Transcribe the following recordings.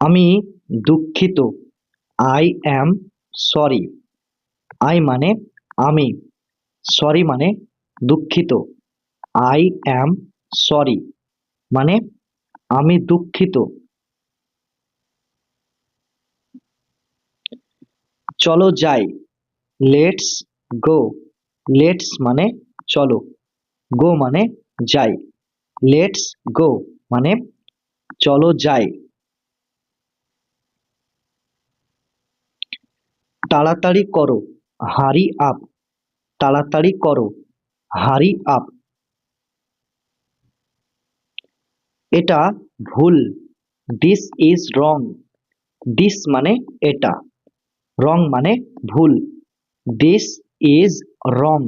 আমি দুঃখিত। I am sorry. I মানে আমি, সরি মানে দুঃখিত। আই অ্যাম সরি মানে আমি দুঃখিত। চলো যাই, লেটস গো। লেটস মানে চলো, গো মানে যাই। লেটস গো মানে চলো যাই। তাড়াতাড়ি করো, হারি আপ। তাড়াতাড়ি করো, হারি আপ। এটা ভুল, দিস ইজ রং। দিস মানে এটা, রং মানে ভুল। দিস ইজ রং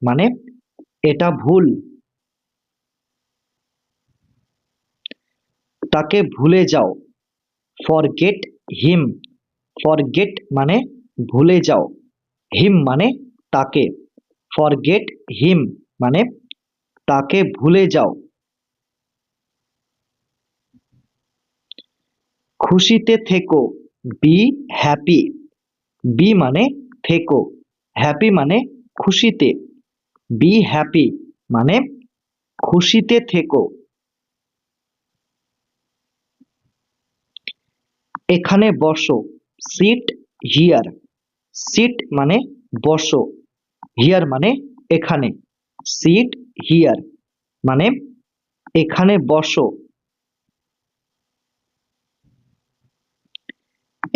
মানে এটা ভুল। তাকে ভুলে যাও, ফরগেট হিম। ফরগেট মানে ভুলে যাও, হিম মানে তাকে। ফরগেট হিম মানে তাকে ভুলে যাও। খুশিতে থেকো, বি হ্যাপি। বি মানে থেকো, হ্যাপি মানে খুশিতে। বি হ্যাপি মানে খুশিতে থেকো। এখানে বসো, সিট হিয়ার। সিট মানে বসো, হিয়ার মানে এখানে। সিট হিয়ার মানে এখানে বসো।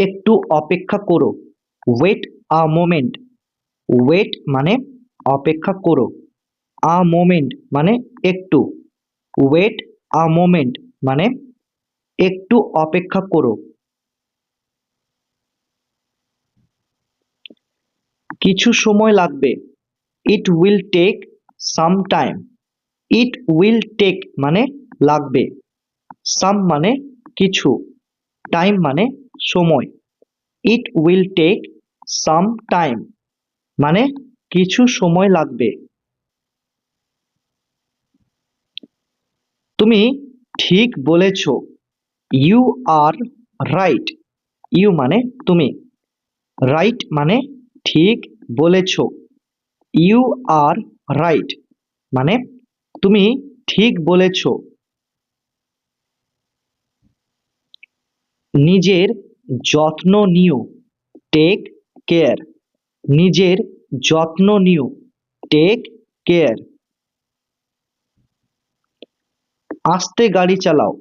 একটু অপেক্ষা করো, ওয়েট আ মোমেন্ট। ওয়েট মানে অপেক্ষা করো, আ মোমেন্ট মানে একটু। ওয়েট আ মোমেন্ট মানে একটু অপেক্ষা করো। কিছু সময় লাগবে, it will take some time. It will take মানে লাগবে, সাম মানে কিছু, টাইম মানে সময়। It will take some time মানে কিছু সময় লাগবে। তুমি ঠিক বলেছ, ইউ আর রাইট। ইউ মানে তুমি, রাইট মানে ঠিক বলেছ। ইউ আর রাইট মানে তুমি ঠিক বলেছ। নিজের যত্ন নিও, টেক কেয়ার। নিজের যত্ন নিও, টেক কেয়ার। আস্তে গাড়ি চালাও,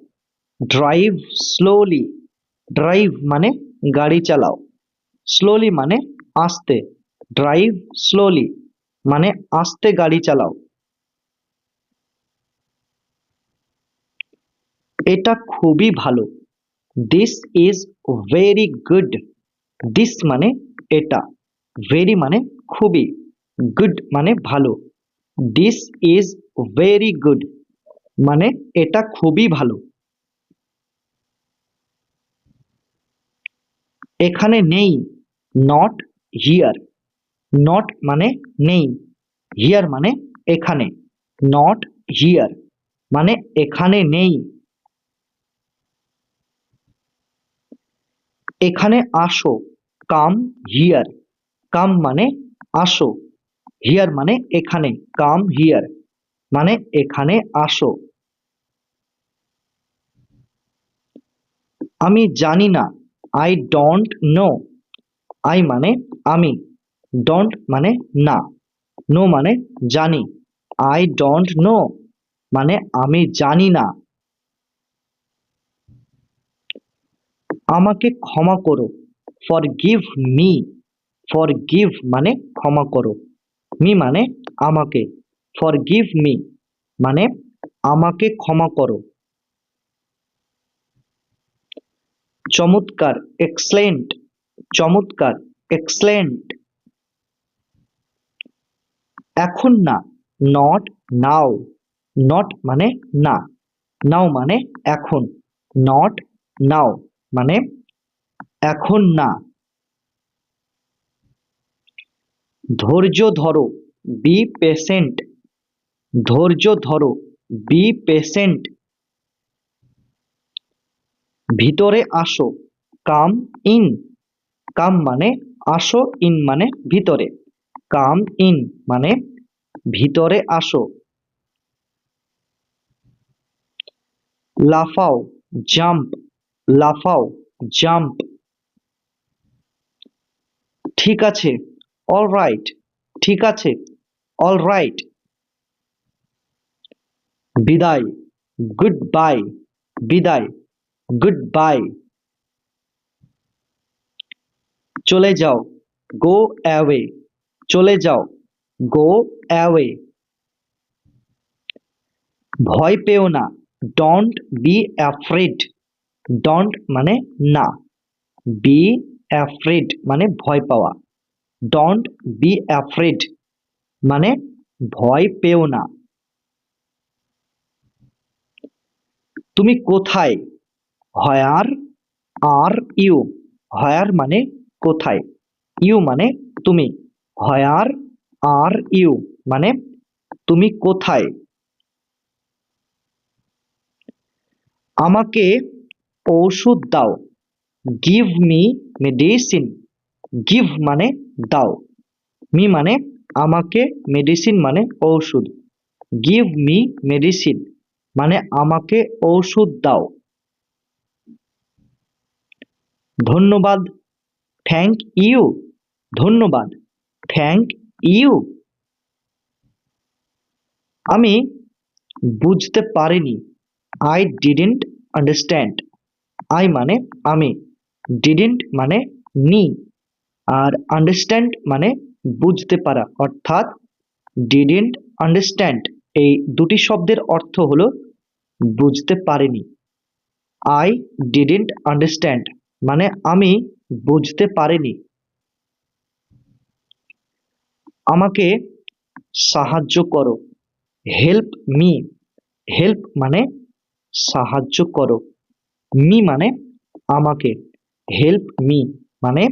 ড্রাইভ স্লোলি। ড্রাইভ মানে গাড়ি চালাও, স্লোলি মানে আস্তে। ড্রাইভ স্লোলি মানে আস্তে গাড়ি চালাও। এটা খুবই ভালো, this is very good. This মানে এটা, ভেরি মানে খুবই, গুড মানে ভালো। দিস ইজ ভেরি গুড মানে এটা খুবই ভালো। এখানে নেই, নট হিয়ার। নট মানে নেই, হিয়ার মানে এখানে। নট হিয়ার মানে এখানে নেই। এখানে আসো, কাম হিয়ার। কাম মানে আসো, হিয়ার মানে এখানে। কাম হিয়ার মানে এখানে আসো। আমি জানি না, আই ডোন্ট নো। আই মানে আমি, ডোন্ট মানে না, নো মানে জানি। আই ডোন্ট নো মানে আমি জানি না। আমাকে ক্ষমা করো, ফরগিভ মি। ফরগিভ মানে ক্ষমা করো, মি মানে আমাকে। ফরগিভ মি মানে আমাকে ক্ষমা করো। চমৎকার, এক্সেলেন্ট। চমৎকার, এক্সেলেন্ট। এখন না, নট নাও। নট মানে না, নাও মানে এখন। নট নাও মানে এখন না। ধৈর্য ধরো, বি পেশেন্ট। ধৈর্য ধরো, বি পেশেন্ট। ভিতরে আসো, কাম ইন, কাম মানে আসো, ইন মানে ভিতরে, কাম ইন মানে ভিতরে আসো। লাফাও, জাম্প, লাফাও, জাম্প। ঠিক আছে, অলরাইট, ঠিক আছে, অলরাইট। বিদায়, গুড বাই, বিদায়, গুড বাই। চলে যাও, গো অ্যাওয়ে, চলে যাও, গো অ্যাওয়ে। ভয় পেও না, ডোন্ট বি অ্যাফ্রেড, ডোন্ট মানে না, বি অ্যাফ্রেড মানে ভয় পাওয়া, ডোন্ট বি অ্যাফ্রেড মানে ভয় পেও না। তুমি কোথায়, হোয়ার আর ইউ, হোয়ার মানে কোথায়, ইউ মানে তুমি, হোয়ার আর ইউ মানে তুমি কোথায়। আমাকে ঔষধ দাও, গিভ মি মেডিসিন, গিভ মানে দাও, মি মানে আমাকে, মেডিসিন মানে ঔষধ, গিভ মি মেডিসিন মানে আমাকে ঔষধ দাও। ধন্যবাদ, থ্যাংক ইউ, ধন্যবাদ, থ্যাংক ইউ। আমি বুঝতে পারিনি, আই ডিডন্ট আন্ডারস্ট্যান্ড, আই মানে আমি, ডিডন্ট মানে নি, আর আন্ডারস্ট্যান্ড মানে বুঝতে পারা, অর্থাৎ ডিডন্ট আন্ডারস্ট্যান্ড এই দুটি শব্দের অর্থ হলো বুঝতে পারিনি। আই ডিডন্ট আন্ডারস্ট্যান্ড মানে আমি বুঝতে পারিনি। আমাকে সাহায্য করো, হেল্প মি, হেল্প মানে সাহায্য করো, মি মানে আমাকে, হেল্প মি মানে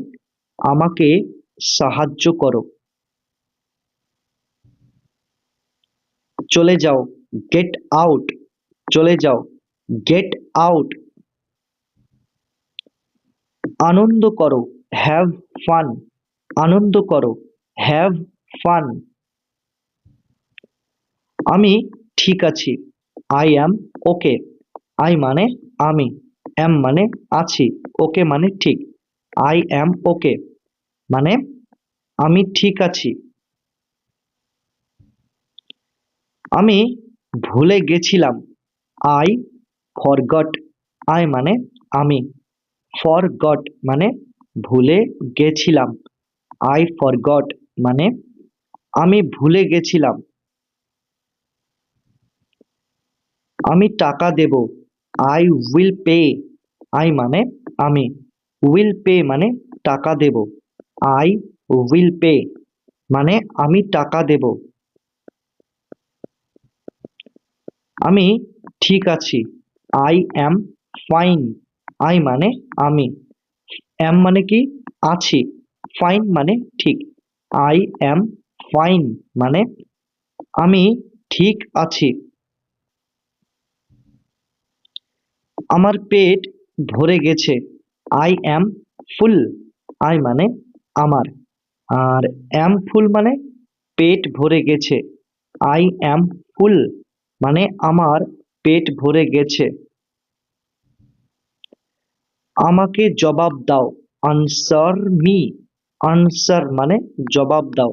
আমাকে সাহায্য করো। চলে যাও, গেট আউট, চলে যাও, গেট আউট। আনন্দ করো, হ্যাভ ফান, আনন্দ করো, হ্যাভ ফান। আমি ঠিক আছি, আই অ্যাম ওকে, আই মানে আমি, অ্যাম মানে আছি, ওকে মানে ঠিক, আই অ্যাম ওকে মানে আমি ঠিক আছি। আমি ভুলে গেছিলাম, আই ফরগট, আই মানে আমি, ফরগট মানে ভুলে গেছিলাম, আই ফরগট মানে আমি ভুলে গেছিলাম। আমি টাকা দেব, আই উইল পে, আই মানে আমি, উইল পে মানে টাকা দেব, আই উইল পে মানে আমি টাকা দেব। আমি ঠিক আছি, আই অ্যাম ফাইন, আই মানে আমি, অ্যাম মানে কি আছি, ফাইন মানে ঠিক, আই অ্যাম ফাইন মানে আমি ঠিক আছি। আমার পেট ভরে গেছে, আই অ্যাম ফুল, আই মানে আমার, আর অ্যাম ফুল মানে পেট ভরে গেছে, আই অ্যাম ফুল মানে আমার পেট ভরে গেছে। আমাকে জবাব দাও, আনসার মি, আনসার মানে জবাব দাও,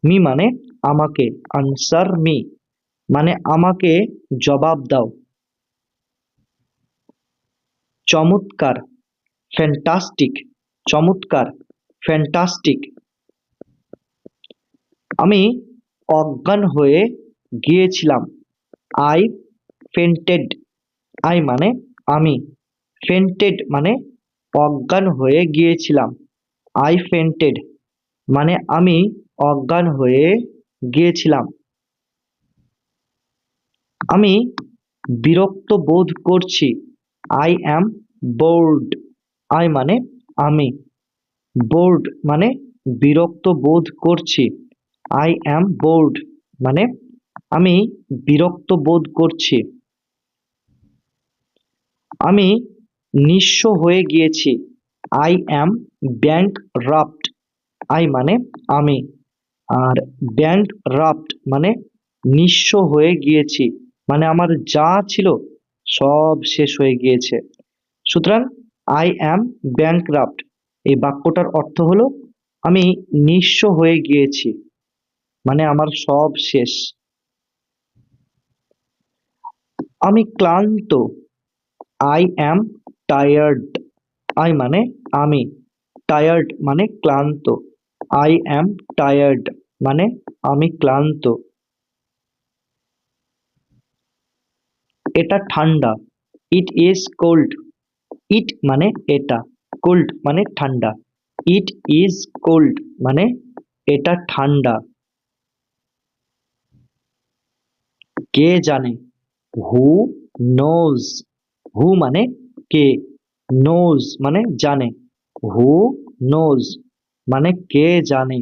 মি মানে আমাকে, আনসার মি মানে আমাকে জবাব দাও। চমৎকার, ফ্যান্টাস্টিক, চমৎকার, ফ্যান্টাস্টিক। আমি অজ্ঞান হয়ে গিয়েছিলাম, আই ফেন্টেড, আই মানে আমি, ফেন্টেড মানে অজ্ঞান হয়ে গিয়েছিলাম, আই ফেন্টেড মানে আমি অজ্ঞান হয়ে গিয়েছিলাম। আমি বিরক্ত বোধ করছি, আই অ্যাম বোর্ড, আই মানে আমি, বোর্ড মানে বিরক্ত বোধ করছি, আই অ্যাম বোর্ড মানে আমি বিরক্ত বোধ করছি। আমি নিঃস্ব হয়ে গিয়েছি, আই অ্যাম ব্যাংকরাপ্ট, আই মানে আমি, আর ব্যাংকরাপ্ট মানে নিঃস্ব হয়ে গিয়েছি, মানে আমার যা ছিল সব শেষ হয়ে গিয়েছে। সুতরাং আই অ্যাম ব্যাংকরাপ্ট এই বাক্যটার অর্থ হলো আমি নিঃস্ব হয়ে গিয়েছি, মানে আমার সব শেষ। আমি ক্লান্ত, আই অ্যাম টায়ার্ড, আই মানে আমি, টায়ার্ড মানে ক্লান্ত, আই অ্যাম টায়ার্ড মানে আমি ক্লান্ত। এটা ঠান্ডা, ইট ইজ কোল্ড, ইট মানে এটা, কোল্ড মানে ঠান্ডা, ইট ইজ কোল্ড মানে এটা ঠান্ডা। কে জানে, হু নোজ, হু মানে কে, নোজ মানে জানে, হু নোজ মানে কে জানে।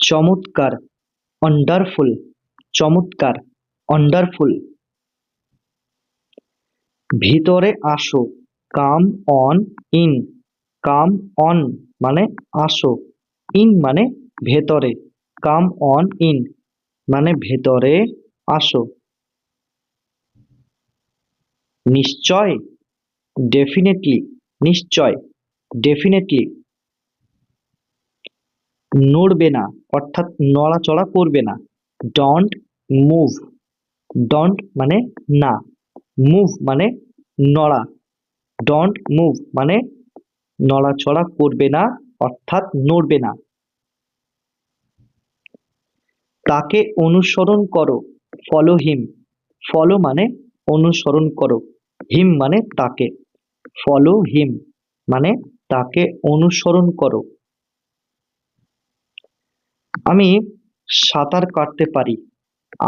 চমৎকার, ওয়ান্ডারফুল, চমৎকার, ওয়ান্ডারফুল। ভিতরে আসো, come on in, come on মানে আসো, ইন মানে ভেতরে, কাম অন ইন মানে ভেতরে আসো। নিশ্চয়, ডেফিনেটলি, নিশ্চয়, ডেফিনেটলি। নড়বে না অর্থাৎ নড়াচড়া করবে না, ডোন্ট মুভ, ডোন্ট মানে না, মুভ মানে নড়া, ডোন্ট মুভ মানে নড়াচড়া করবে না অর্থাৎ নড়বে না। তাকে অনুসরণ করো, ফলো হিম, ফলো মানে অনুসরণ করো, হিম মানে তাকে, ফলো হিম মানে তাকে অনুসরণ করো। আমি সাঁতার কাটতে পারি,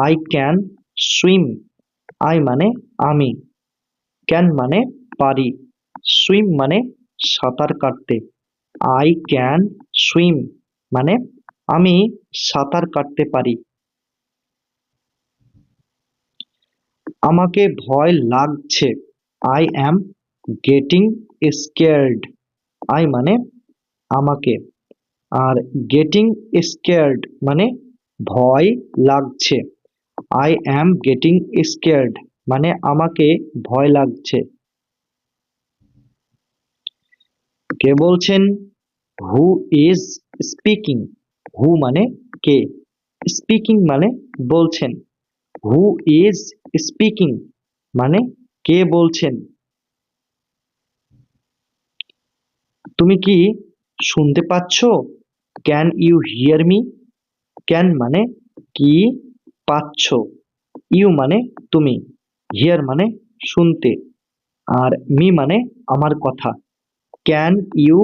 আই ক্যান সুইম, আই মানে আমি, ক্যান মানে পারি, সুইম মানে সাঁতার কাটতে, আই ক্যান সুইম মানে আমি সাঁতার কাটতে পারি। আমাকে ভয় লাগছে, I am getting scared, I মানে আমাকে, আর গেটিং স্কেয়ার্ড মানে ভয় লাগছে, আই অ্যাম গেটিং স্কেয়ার্ড মানে আমাকে ভয় লাগছে। কে বলছেন, হু ইজ স্পিকিং, হু মানে কে, স্পিকিং মানে বলছেন, হু ইজ স্পিকিং মানে কে বলছেন। তুমি কি শুনতে পাচ্ছ, can you hear me, can মানে কি, পাচ্ছ, ইউ মানে তুমি, হিয়ার মানে শুনতে, আর মি মানে আমার কথা, ক্যান ইউ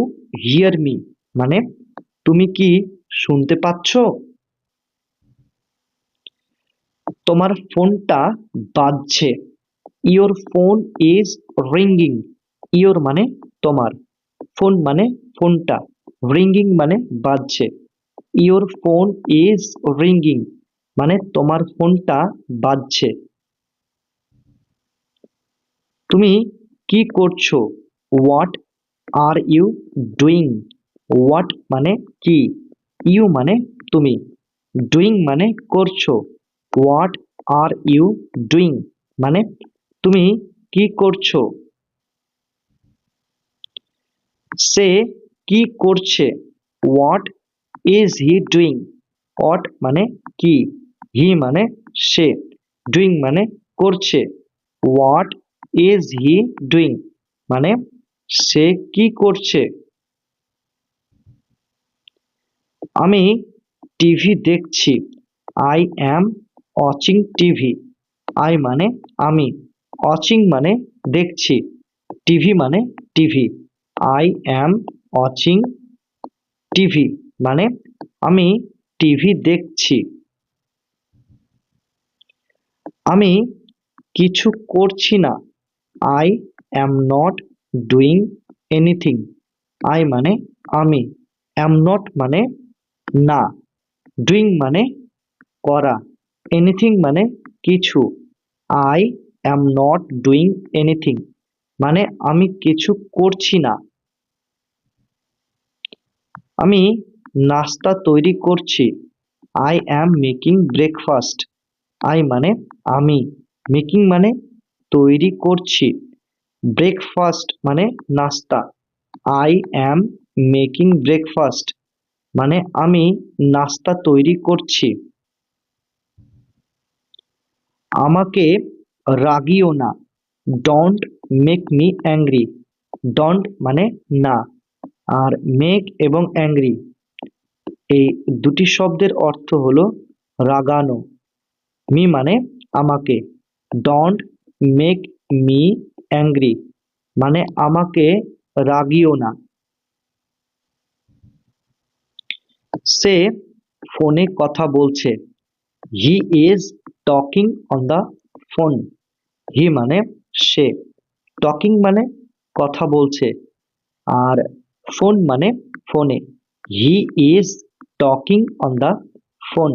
হিয়ার মি মানে তুমি কি শুনতে পাচ্ছ। তোমার ফোনটা বাজছে, your phone is ringing, your মানে তোমার, ফোন মানে ফোনটা, রিঙ্গিং মানে বাজছে, ইওর ফোন ইজ রিঙ্গিং মানে তোমার ফোনটা বাজছে। তুমি কি করছো, what are you doing, what মানে কি, ইউ মানে তুমি, ডুইং মানে করছো, হোয়াট আর ইউ ডুইং মানে তুমি কি করছো। সে কি করছে, what is he doing, what মানে কি, হি মানে সে, ডুইং মানে করছে, হোয়াট ইজ হি ডুইং মানে সে কি করছে। আমি টিভি দেখছি, I am watching TV, I মানে আমি, ওয়াচিং মানে দেখছি, টিভি মানে TV, I am watching TV মানে আমি টিভি দেখছি। আমি কিছু করছি না, I am not doing anything, I মানে আমি, অ্যাম নট মানে না, ডুইং মানে করা, এনিথিং মানে কিছু, I am not doing anything মানে আমি কিছু করছি না। আমি নাস্তা তৈরি করছি। I am making breakfast. I মানে আমি, মেকিং মানে তৈরি করছি, ব্রেকফাস্ট মানে নাস্তা। আই অ্যাম মেকিং ব্রেকফাস্ট মানে আমি নাস্তা তৈরি করছি। আমাকে রাগিও না। Don't make me angry. Don't মানে না, আর মেক এবং অ্যাংরি এই দুটি শব্দের অর্থ হলো রাগানো। মি মানে আমাকে, ডোন্ট মেক মি অ্যাংরি মানে আমাকে রাগিও না। সে ফোনে কথা বলছে। He is talking on the phone. He মানে সে, টকিং মানে কথা বলছে, আর ফোন মানে ফোনে। হি is talking on the phone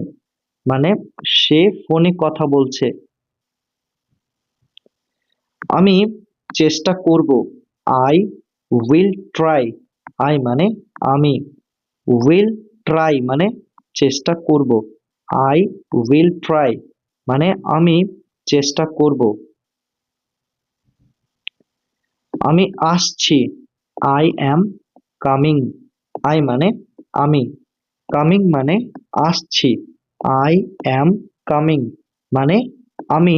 মানে সে ফোনে কথা বলছে। আমি চেষ্টা করব। I will try. আই মানে আমি, উইল ট্রাই মানে চেষ্টা করব। আই উইল ট্রাই মানে আমি চেষ্টা করব। আমি আসছি। I am coming. আই মানে আমি, কামিং মানে আসছি। আই অ্যাম কামিং মানে আমি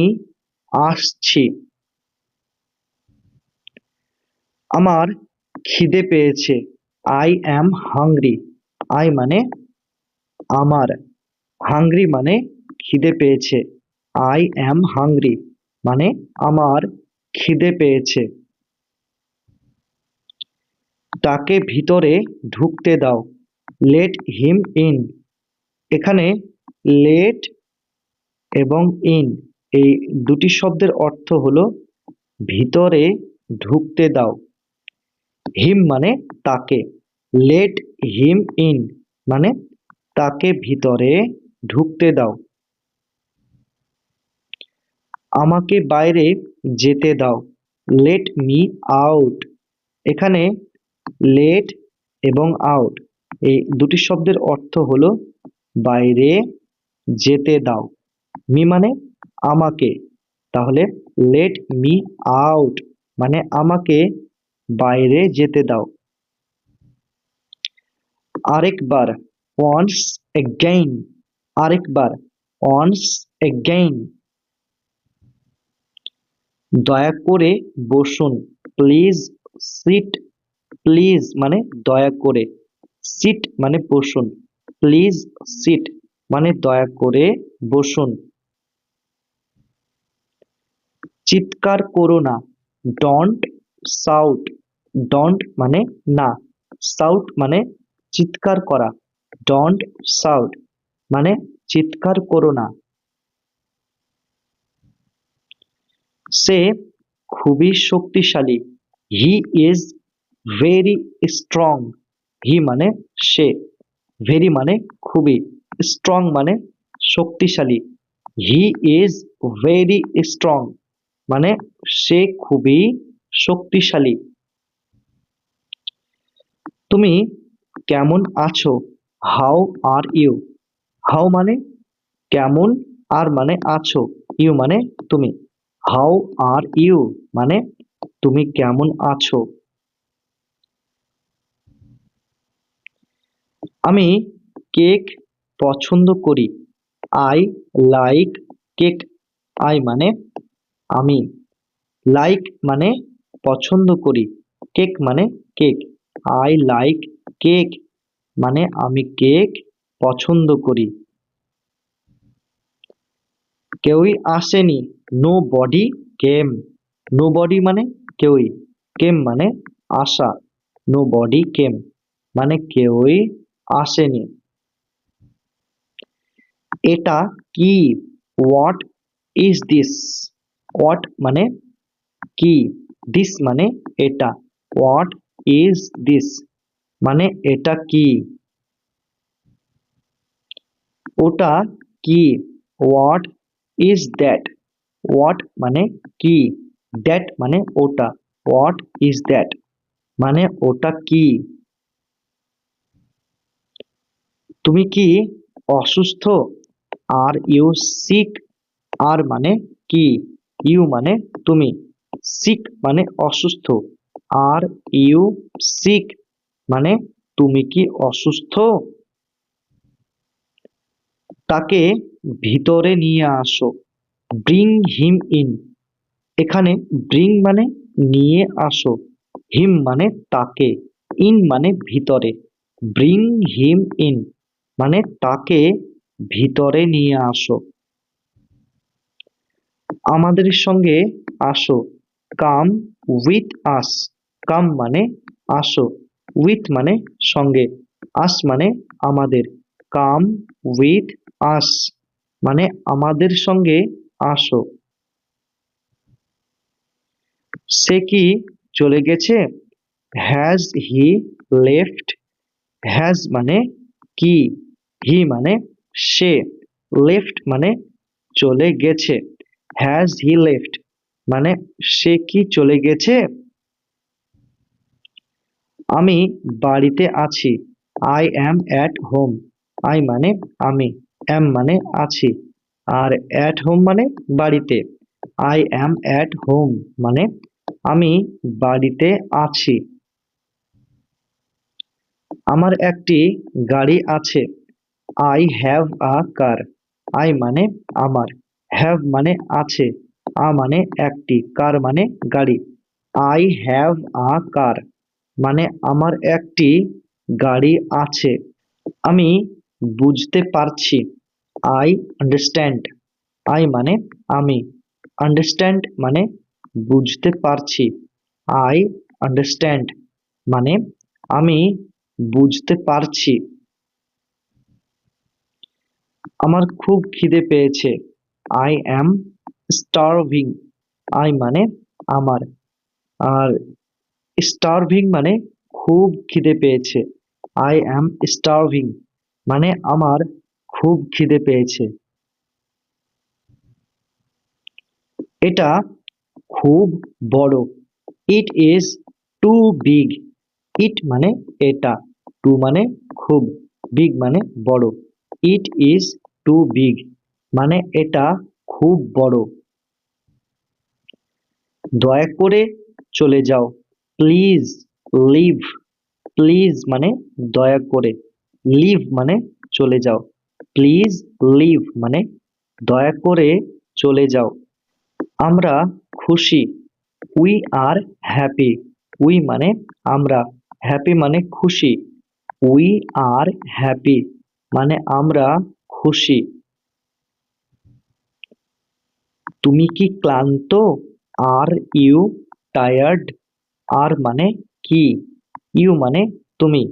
আসছি। আমার খিদে পেয়েছে। I am hungry. আই মানে আমার, হাংরি মানে খিদে পেয়েছে। আই অ্যাম হাংরি মানে আমার খিদে পেয়েছে। তাকে ভিতরে ঢুকতে দাও। Let him in. এখানে লেট এবং ইন এই দুটি শব্দের অর্থ হলো ভিতরে ঢুকতে দাও। হিম মানে তাকে, লেট হিম ইন মানে তাকে ভিতরে ঢুকতে দাও। আমাকে বাইরে যেতে দাও। Let me out. এখানে লেট এবং আউট এই দুটি শব্দের অর্থ হলো বাইরে যেতে দাও। মি মানে আমাকে, তাহলে লেট মি আউট মানে আমাকে বাইরে যেতে দাও। আরেকবার, ওয়ান্স এগেইন। আরেকবার, ওয়ান্স এগেইন। দয়া করে বসুন। Please sit. প্লিজ মানে দয়া করে, সিট মানে বসুন, প্লিজ সিট মানে দয়া করে বসুন। চিৎকার করো না। Don't shout. ডোন্ট মানে না, শাউট মানে চিৎকার করা। ডোন্ট শাউট মানে চিৎকার করো না। সে খুবই শক্তিশালী। He is very strong. He মানে সে, ভেরি মানে খুবই, স্ট্রং মানে শক্তিশালী। হি ইজ ভেরি স্ট্রং মানে সে খুবই শক্তিশালী। তুমি কেমন আছো? How are you. হাউ মানে কেমন, আর মানে আছো, ইউ মানে তুমি। হাউ আর ইউ মানে তুমি কেমন আছো। আমি কেক পছন্দ করি। I like cake. আই মানে আমি, লাইক মানে পছন্দ করি, কেক মানে কেক। আই লাইক কেক মানে আমি কেক পছন্দ করি। কেউই আসেনি। নো বডি কেম। নো বডি মানে কেউই, কেম মানে আসা। নো বডি কেম মানে কেউই আসেনি। এটা কি? What is this? হোয়াট মানে কি, দিস মানে এটা। হোয়াট ইজ দিস মানে এটা কি? ওটা কি? What is that? হোয়াট মানে কি, দ্যাট মানে ওটা। হোয়াট ইজ দ্যাট মানে ওটা কি। তুমি কি অসুস্থ? Are you sick? আর মানে কি, ইউ মানে তুমি, সিক মানে অসুস্থ। আর ইউ সিক মানে তুমি কি অসুস্থ? তাকে ভিতরে নিয়ে আসো। Bring him in. এখানে ব্রিং মানে নিয়ে আসো, হিম মানে তাকে, ইন মানে ভিতরে। ব্রিং হিম ইন মানে তাকে ভিতরে নিয়ে আসো। আমাদের সঙ্গে আসো। Come with us. কাম মানে আসো, উইথ মানে সঙ্গে, আস মানে আমাদের। কাম উইথ আস মানে আমাদের সঙ্গে আসো। সে কি চলে গেছে? Has he left? হ্যাজ মানে কি, হি মানে সে, লেফট মানে চলে গেছে। হ্যাজ হি লেফট মানে সে কি চলে গেছে? আমি বাড়িতে আছি। I am at home. I মানে আমি, অ্যাম মানে আছি, আর অ্যাট হোম মানে বাড়িতে। আই অ্যাম অ্যাট হোম মানে আমি বাড়িতে আছি। আমার একটি গাড়ি আছে। I have a car. I মানে আমার, হ্যাভ মানে আছে, মানে একটি, কার মানে গাড়ি। আই হ্যাভ আ কার মানে আমার একটি গাড়ি আছে। আমি বুঝতে পারছি। I understand. আই মানে আমি, আন্ডারস্ট্যান্ড মানে বুঝতে পারছি। আই আন্ডারস্ট্যান্ড মানে আমি বুঝতে পারছি। আমার খুব খিদে পেয়েছে। I am starving. আই মানে আমার, আর স্টারভিং মানে খুব খিদে পেয়েছে। আই অ্যাম স্টারভিং মানে আমার খুব খিদে পেয়েছে। এটা খুব বড়। It is too big. It মানে এটা, টু মানে খুব, বিগ মানে বড়। ইট ইজ টু বিগ মানে এটা খুব বড়। দয়া করে চলে যাও। Please leave. প্লিজ মানে দয়া করে, লিভ মানে চলে যাও। প্লিজ লিভ মানে দয়া করে চলে যাও। আমরা খুশি। We are happy. উই মানে আমরা, হ্যাপি মানে খুশি। উই আর হ্যাপি মানে আমরা খুশি। তুমি কি ক্লান্ত? Are you tired? আর মানে কি, ইউ মানে তুমি,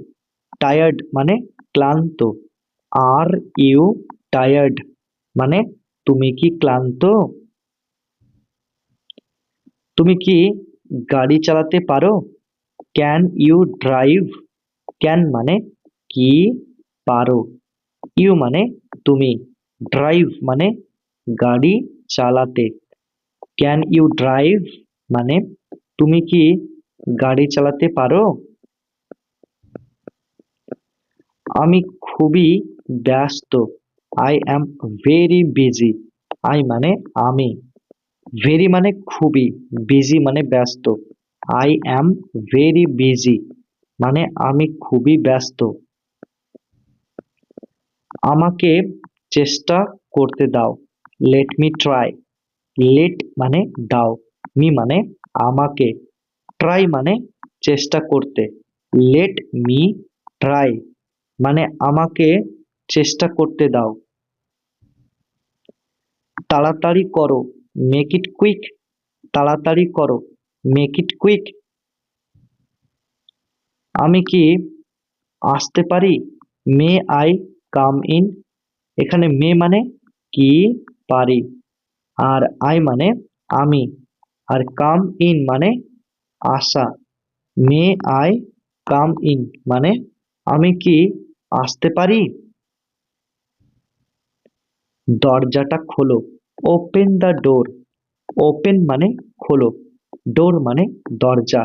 টায়ার্ড মানে ক্লান্ত। আর ইউ টায়ার্ড মানে তুমি কি ক্লান্ত? তুমি কি গাড়ি চালাতে পারো? Can you drive? ক্যান মানে কি, পারো, ইউ মানে তুমি, ড্রাইভ মানে গাড়ি চালাতে। ক্যান ইউ ড্রাইভ মানে তুমি কি গাড়ি চালাতে পারো? আমি খুবই ব্যস্ত। I am very busy. I মানে আমি, ভেরি মানে খুবই, বিজি মানে ব্যস্ত। আই অ্যাম ভেরি বিজি মানে আমি খুবই ব্যস্ত। আমাকে চেষ্টা করতে দাও। Let me try. লেট মানে দাও, মি মানে আমাকে, ট্রাই মানে চেষ্টা করতে। লেট মি ট্রাই মানে আমাকে চেষ্টা করতে দাও। তাড়াতাড়ি করো। Make it quick. তাড়াতাড়ি করো। Make it quick. আমি কি আসতে পারি? May I come in? এখানে মে মানে কি, পারি, আর আই মানে আমি, আর কাম ইন মানে আসা। মে আই কাম ইন মানে আমি কি আসতে পারি? দরজাটা খোলো। Open the door. ওপেন মানে খোলো, ডোর মানে দরজা,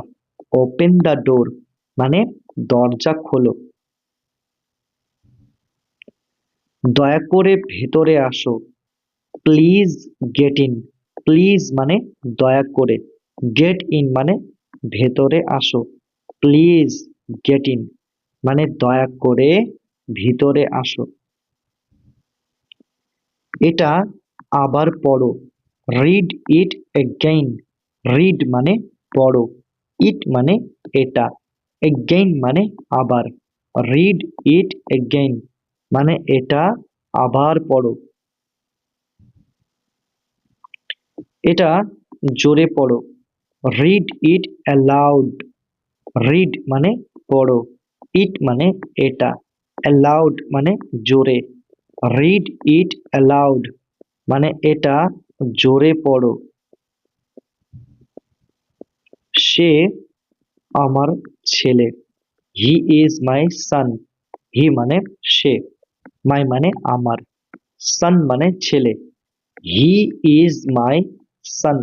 ওপেন দ্য ডোর মানে দরজা খোলো। দয়া করে ভেতরে আসো, প্লিজ গেট ইন। প্লিজ মানে দয়া করে, গেট ইন মানে ভেতরে আসো, প্লিজ গেট ইন মানে দয়া করে ভিতরে আসো। এটা আবার পড়ো, রিড ইট এগেইন। রিড মানে পড়ো, ইট মানে এটা, এগেইন মানে আবার। রিড ইট এগেইন মানে এটা আবার পড়ো। এটা জোরে পড়ো, রিড ইট অ্যালাউড। রিড মানে পড়ো, ইট মানে এটা, অ্যালাউড মানে জোরে। রিড ইট অ্যালাউড মানে এটা জোরে পড়ো। সে আমার ছেলে, হি ইজ মাই সান। হি মানে সে, মাই মানে আমার, সান মানে ছেলে। হি ইজ মাই সান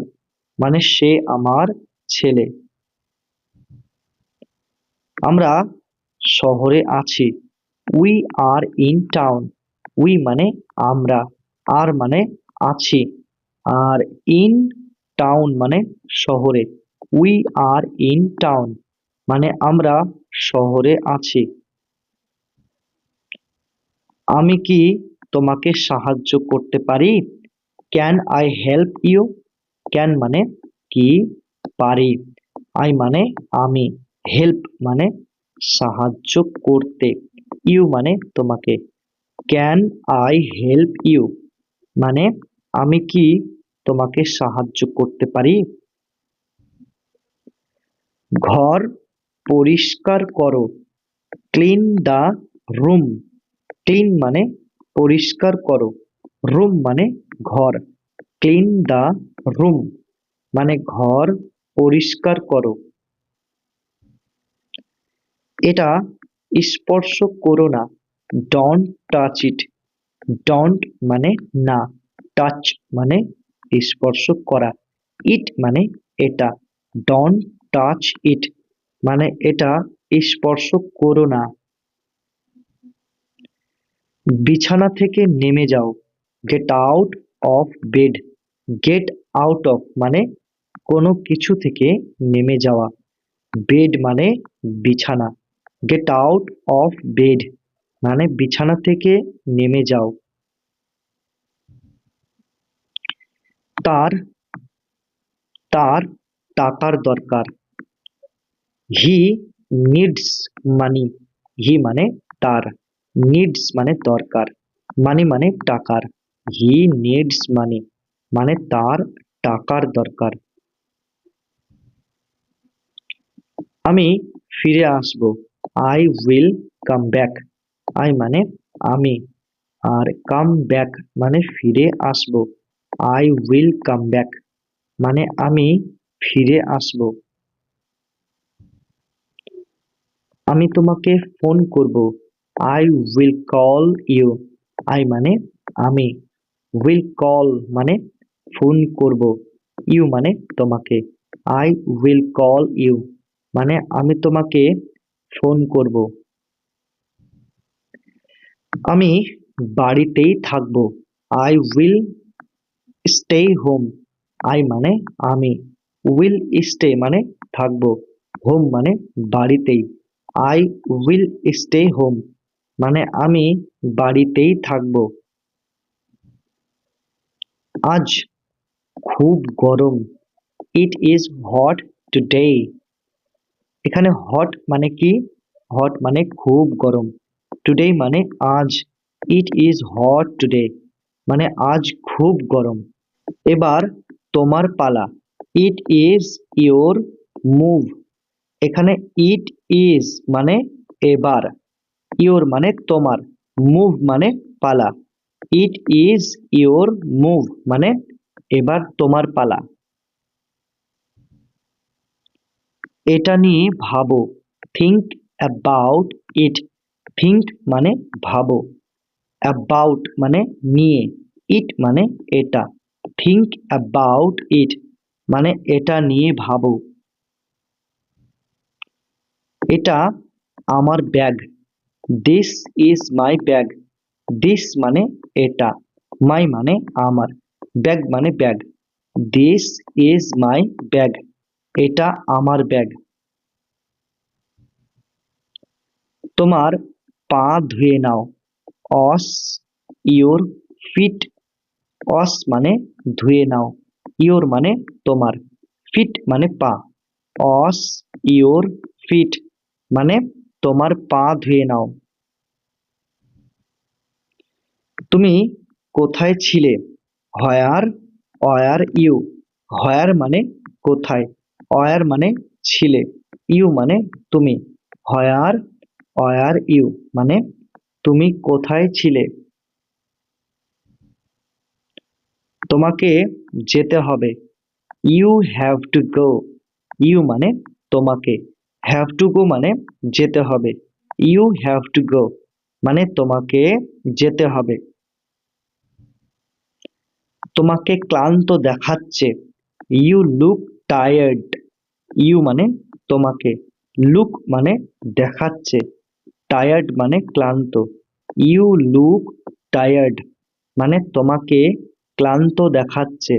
মানে সে আমার ছেলে। আমরা শহরে আছি, we are in town. We মানে আমরা, আর মানে আছি, আর ইন টাউন মানে শহরে। উই আর ইন টাউন মানে আমরা শহরে আছি। আমি কি তোমাকে সাহায্য করতে পারি? Can I help you? Can মানে কি, পারি, আই মানে আমি, হেল্প মানে সাহায্য করতে, ইউ মানে তোমাকে। ক্যান আই হেল্প ইউ মানে আমি কি তোমাকে সাহায্য করতে পারি? ঘর পরিষ্কার করো, ক্লিন দ্য রুম। ক্লিন মানে পরিষ্কার করো, রুম মানে ঘর, ক্লিন দ্য রুম মানে ঘর পরিষ্কার করো। এটা স্পর্শ করো না, ডোন্ট টাচ ইট। ডোন্ট মানে না, টাচ মানে স্পর্শ করা, ইট মানে এটা, ডোন্ট টাচ ইট মানে এটা স্পর্শ করো না। বিছানা থেকে নেমে যাও, get out of bed. Get out of মানে কোনো কিছু থেকে নেমে যাওয়া, বেড মানে বিছানা, গেট আউট অফ বেড মানে বিছানা থেকে নেমে যাও। তার তার টাকার দরকার, হি নিডস মানি। হি মানে তার, নিডস মানে দরকার, মানি মানে টাকার। হি নিডস মানি মানে তার টাকার দরকার। আমি ফিরে আসব, I will come back. I মানে আমি, আর কাম ব্যাক মানে ফিরে আসব। আই উইল কাম ব্যাক মানে আমি ফিরে আসব। আমি তোমাকে ফোন করব, I will call you. I মানে আমি, উইল কল মানে ফোন করব, ইউ মানে তোমাকে। আই উইল কল ইউ মানে আমি তোমাকে ফোন করব। আমি বাড়িতেই থাকবো, I will stay home. I মানে আমি, উইল স্টে মানে থাকবো, হোম মানে বাড়িতেই। আই উইল স্টে হোম মানে আমি বাড়িতেই থাকবো। আজ খুব গরম, ইট ইজ হট টুডে। এখানে হট মানে কি, হট মানে খুব গরম, টুডে মানে আজ, ইট ইজ হট টুডে মানে আজ খুব গরম। এবার তোমার পালা, ইট ইজ ইওর মুভ। এখানে ইট ইজ মানে এবার, ইওর মানে তোমার, মুভ মানে পালা। ইট ইজ ইওর মুভ মানে এবার তোমার পালা। এটা নিয়ে ভাবো, থিঙ্ক অ্যাবাউট ইট। থিঙ্ক মানে ভাবো, অ্যাবাউট মানে নিয়ে, ইট মানে এটা, থিঙ্ক অ্যাবাউট ইট মানে এটা নিয়ে ভাবো। এটা আমার bag. This is my bag. This মানে এটা, মাই মানে আমার, ব্যাগ মানে bag. This is my bag. এটা আমার ব্যাগ। তোমার পা ধুয়ে নাও। Wash your feet. ওয়াশ মানে ধুয়ে নাও, ইওর মানে তোমার, ফিট মানে পা। ওয়াশ ইওর ফিট মানে তোমার পা ধুয়ে নাও। তুমি কোথায় ছিলে? Where were you. হোয়ার মানে কোথায়, ওয়ার মানে ছিলে, ইউ মানে তুমি। হোয়ার ওয়ার ইউ মানে তুমি কোথায় ছিলে? তোমাকে যেতে হবে। You have to go. You মানে তোমাকে, হ্যাভ টু গো মানে যেতে হবে। ইউ হ্যাভ টু গো মানে তোমাকে যেতে হবে। তোমাকে ক্লান্ত দেখাচ্ছে। You look tired. ইউ মানে তোমাকে, লুক মানে দেখাচ্ছে, টায়ার্ড মানে ক্লান্ত। ইউ লুক টায়ার্ড মানে তোমাকে ক্লান্ত দেখাচ্ছে।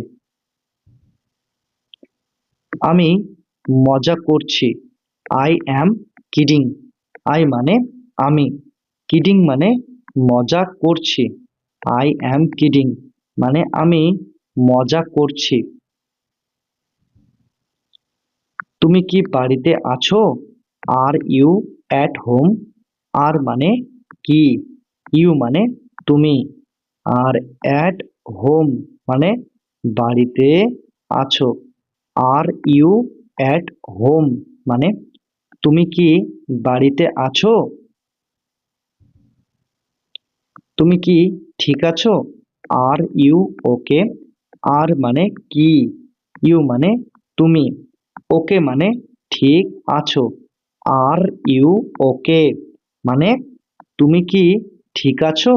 আমি মজা করছি। I am kidding. আই মানে আমি, কিডিং মানে মজা করছি। আই অ্যাম কিডিং মানে আমি মজা করছি। তুমি কি বাড়িতে আছো? Are you at home. Are মানে কি, ইউ মানে তুমি, আর অ্যাট হোম মানে বাড়িতে আছো। আর ইউ অ্যাট হোম মানে তুমি কি বাড়িতে আছো? তুমি কি ঠিক আছো? Are you okay. আর মানে কি, ইউ মানে তুমি, ওকে মানে ঠিক আছো। আর ইউ ওকে মানে তুমি কি ঠিক আছো?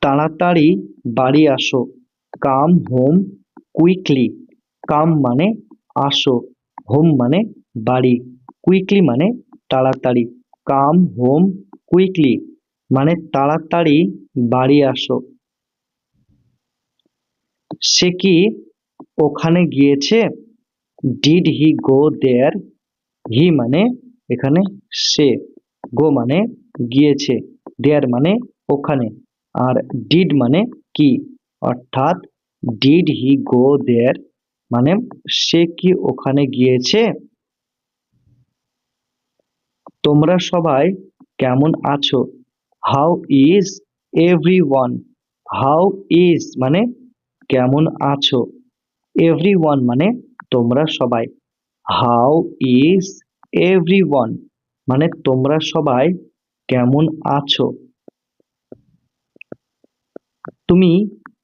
তাড়াতাড়ি বাড়ি আসো। Come home quickly. কাম মানে আসো, হোম মানে বাড়ি, কুইকলি মানে তাড়াতাড়ি। কাম হোম কুইকলি মানে তাড়াতাড়ি বাড়ি আসো। সে কি ওখানে গিয়েছে? ডিড হি গো দেয়ার। হি মানে এখানে সে, গো মানে গিয়েছে, দেয়ার মানে ওখানে, আর ডিড মানে কি, অর্থাৎ ডিড হি গো দেয়ার মানে সে কি ওখানে গিয়েছে। তোমরা সবাই কেমন আছো? How is everyone. How is মানে কেমন আছো, এভরিওয়ান মানে তোমরা সবাই। হাউ ইজ এভরিওয়ান মানে তোমরা সবাই কেমন আছো। তুমি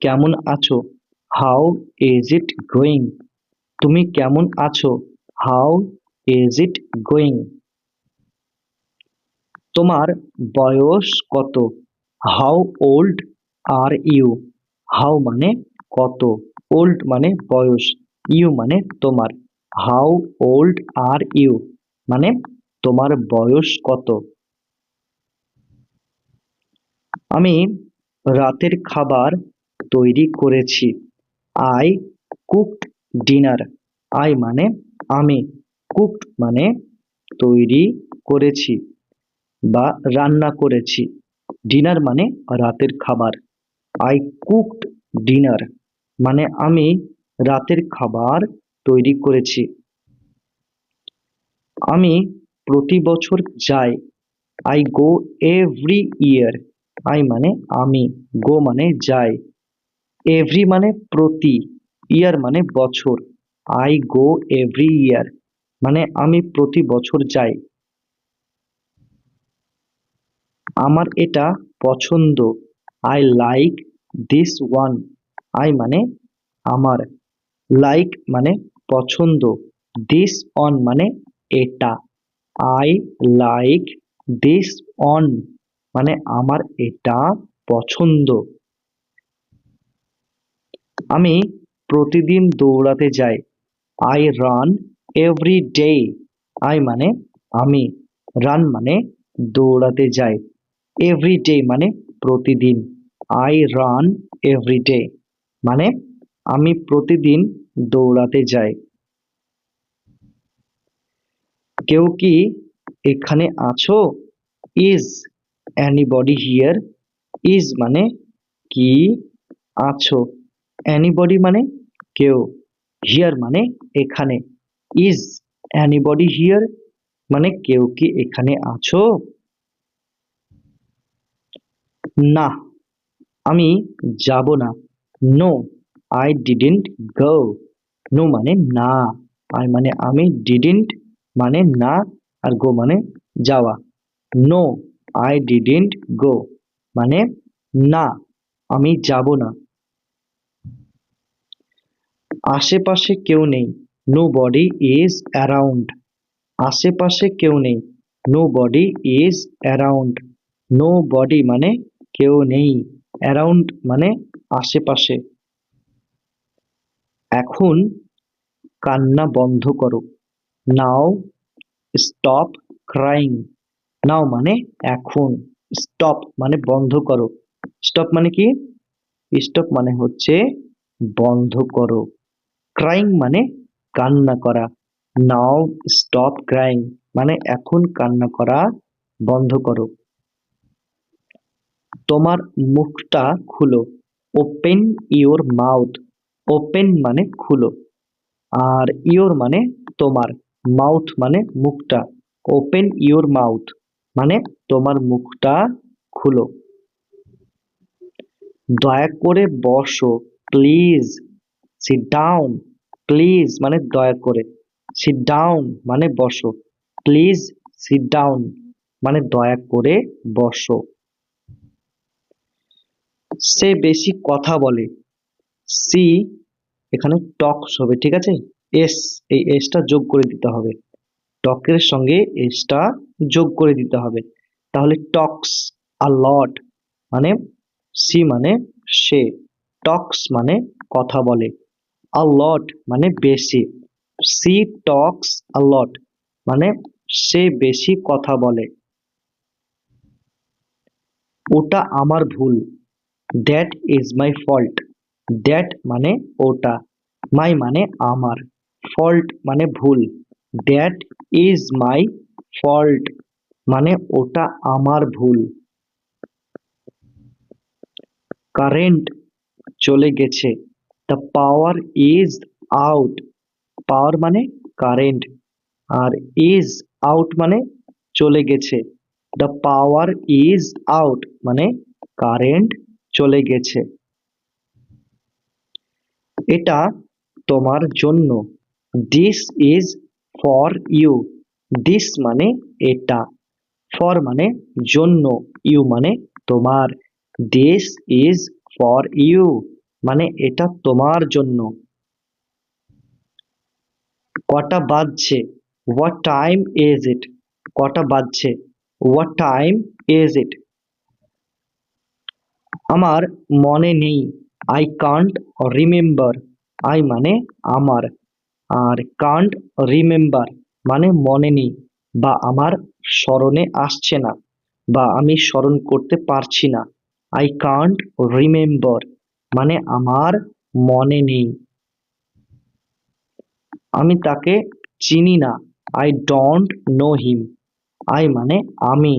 কেমন আছো? How is it going. তুমি কেমন আছো? How is it going. তোমার বয়স কত? How old are you. How মানে কত, ওল্ড মানে বয়স, ইউ মানে তোমার। হাউ ওল্ড আর ইউ মানে তোমার বয়স কত। আমি রাতের খাবার তৈরি করেছি। I cooked dinner. আই মানে আমি, কুকড মানে তৈরি করেছি বা রান্না করেছি, ডিনার মানে রাতের খাবার। আই কুকড ডিনার মানে আমি রাতের খাবার তৈরি করেছি। আমি প্রতি বছর যাই। I go every year. I মানে আমি, গো মানে যাই, এভরি মানে প্রতি, ইয়ার মানে বছর। আই গো এভরি ইয়ার মানে আমি প্রতি বছর যাই। আমার এটা পছন্দ। I like this one. I মানে আমার, লাইক মানে পছন্দ, দিস অন মানে এটা। আই লাইক দিস অন মানে আমার এটা পছন্দ। আমি প্রতিদিন দৌড়াতে যাই। I run every day. I মানে আমি, রান মানে দৌড়াতে যাই, এভরি ডে মানে প্রতিদিন। আই রান এভরি ডে মানে আমি প্রতিদিন দৌড়াতে যাই। কেউ কি এখানে আছো? Is anybody here? ইজ মানে কি, আছো, এনিবডি মানে কেউ, হিয়ার মানে এখানে। ইজ এনিবডি হিয়ার মানে কেউ কি এখানে আছো? না, আমি যাব না। No, I didn't go. No মানে না, আই মানে আমি, ডিডন্ট মানে না, আর গো মানে যাওয়া। নো, আই ডিডন্ট গো মানে না, আমি যাব না। আশেপাশে কেউ নেই। Nobody is around. আশেপাশে কেউ নেই। Nobody is around. Nobody মানে কেউ নেই, অ্যারাউন্ড মানে আশেপাশে। এখন কান্না বন্ধ করো। Now stop crying. নাও মানে এখন, স্টপ মানে বন্ধ করো। স্টপ মানে কি? স্টপ মানে হচ্ছে বন্ধ করো। ক্রাইং মানে কান্না করা। নাও স্টপ ক্রাইং মানে এখন কান্না করা বন্ধ করো। তোমার মুখটা খুলো। Open your mouth. ওপেন মানে খুলো, আর ইওর মানে তোমার, মাউথ মানে মুখটা। ওপেন ইওর মাউথ মানে তোমার মুখটা খুলো। দয়া করে বসো। Please sit down. প্লিজ মানে দয়া করে, সিট ডাউন মানে বসো, প্লিজ সিট ডাউন মানে দয়া করে বসো। সে বেশি কথা বলে। সি এখানে টক্স হবে, ঠিক আছে। এস, এই এসটা যোগ করে দিতে হবে, টকের সঙ্গে এসটা যোগ করে দিতে হবে, তাহলে টক্স আ লট মানে, সি মানে সে, টক্স মানে কথা বলে, আ লট মানে বেশি। সি টক্স আ লট মানে সে বেশি কথা বলে। ওটা আমার ভুল। That is my fault. That মানে ওটা, মাই মানে আমার, ফল্ট মানে ভুল। দ্যাট ইজ মাই ফল্ট মানে ওটা আমার ভুল। কারেন্ট চলে গেছে। The power is out. Power মানে কারেন্ট, আর ইজ আউট মানে চলে গেছে। দ্য পাওয়ার ইজ আউট মানে কারেন্ট চলে গেছে। এটা তোমার জন্য। This is for you. This মানে এটা, ফর মানে জন্য, ইউ মানে তোমার। দিস ইজ ফর ইউ মানে এটা তোমার জন্য। কটা বাজছে? What time is it? কটা বাজছে? What time is it? আমার মনে নেই। I can't remember. আই মানে আমার, আর কান্ট রিমেম্বার মানে মনে নেই, বা আমার স্মরণে আসছে না, বা আমি স্মরণ করতে পারছি না। আই কান্ট রিমেম্বার মানে আমার মনে নেই। আমি তাকে চিনি না। I don't know him. I মানে আমি,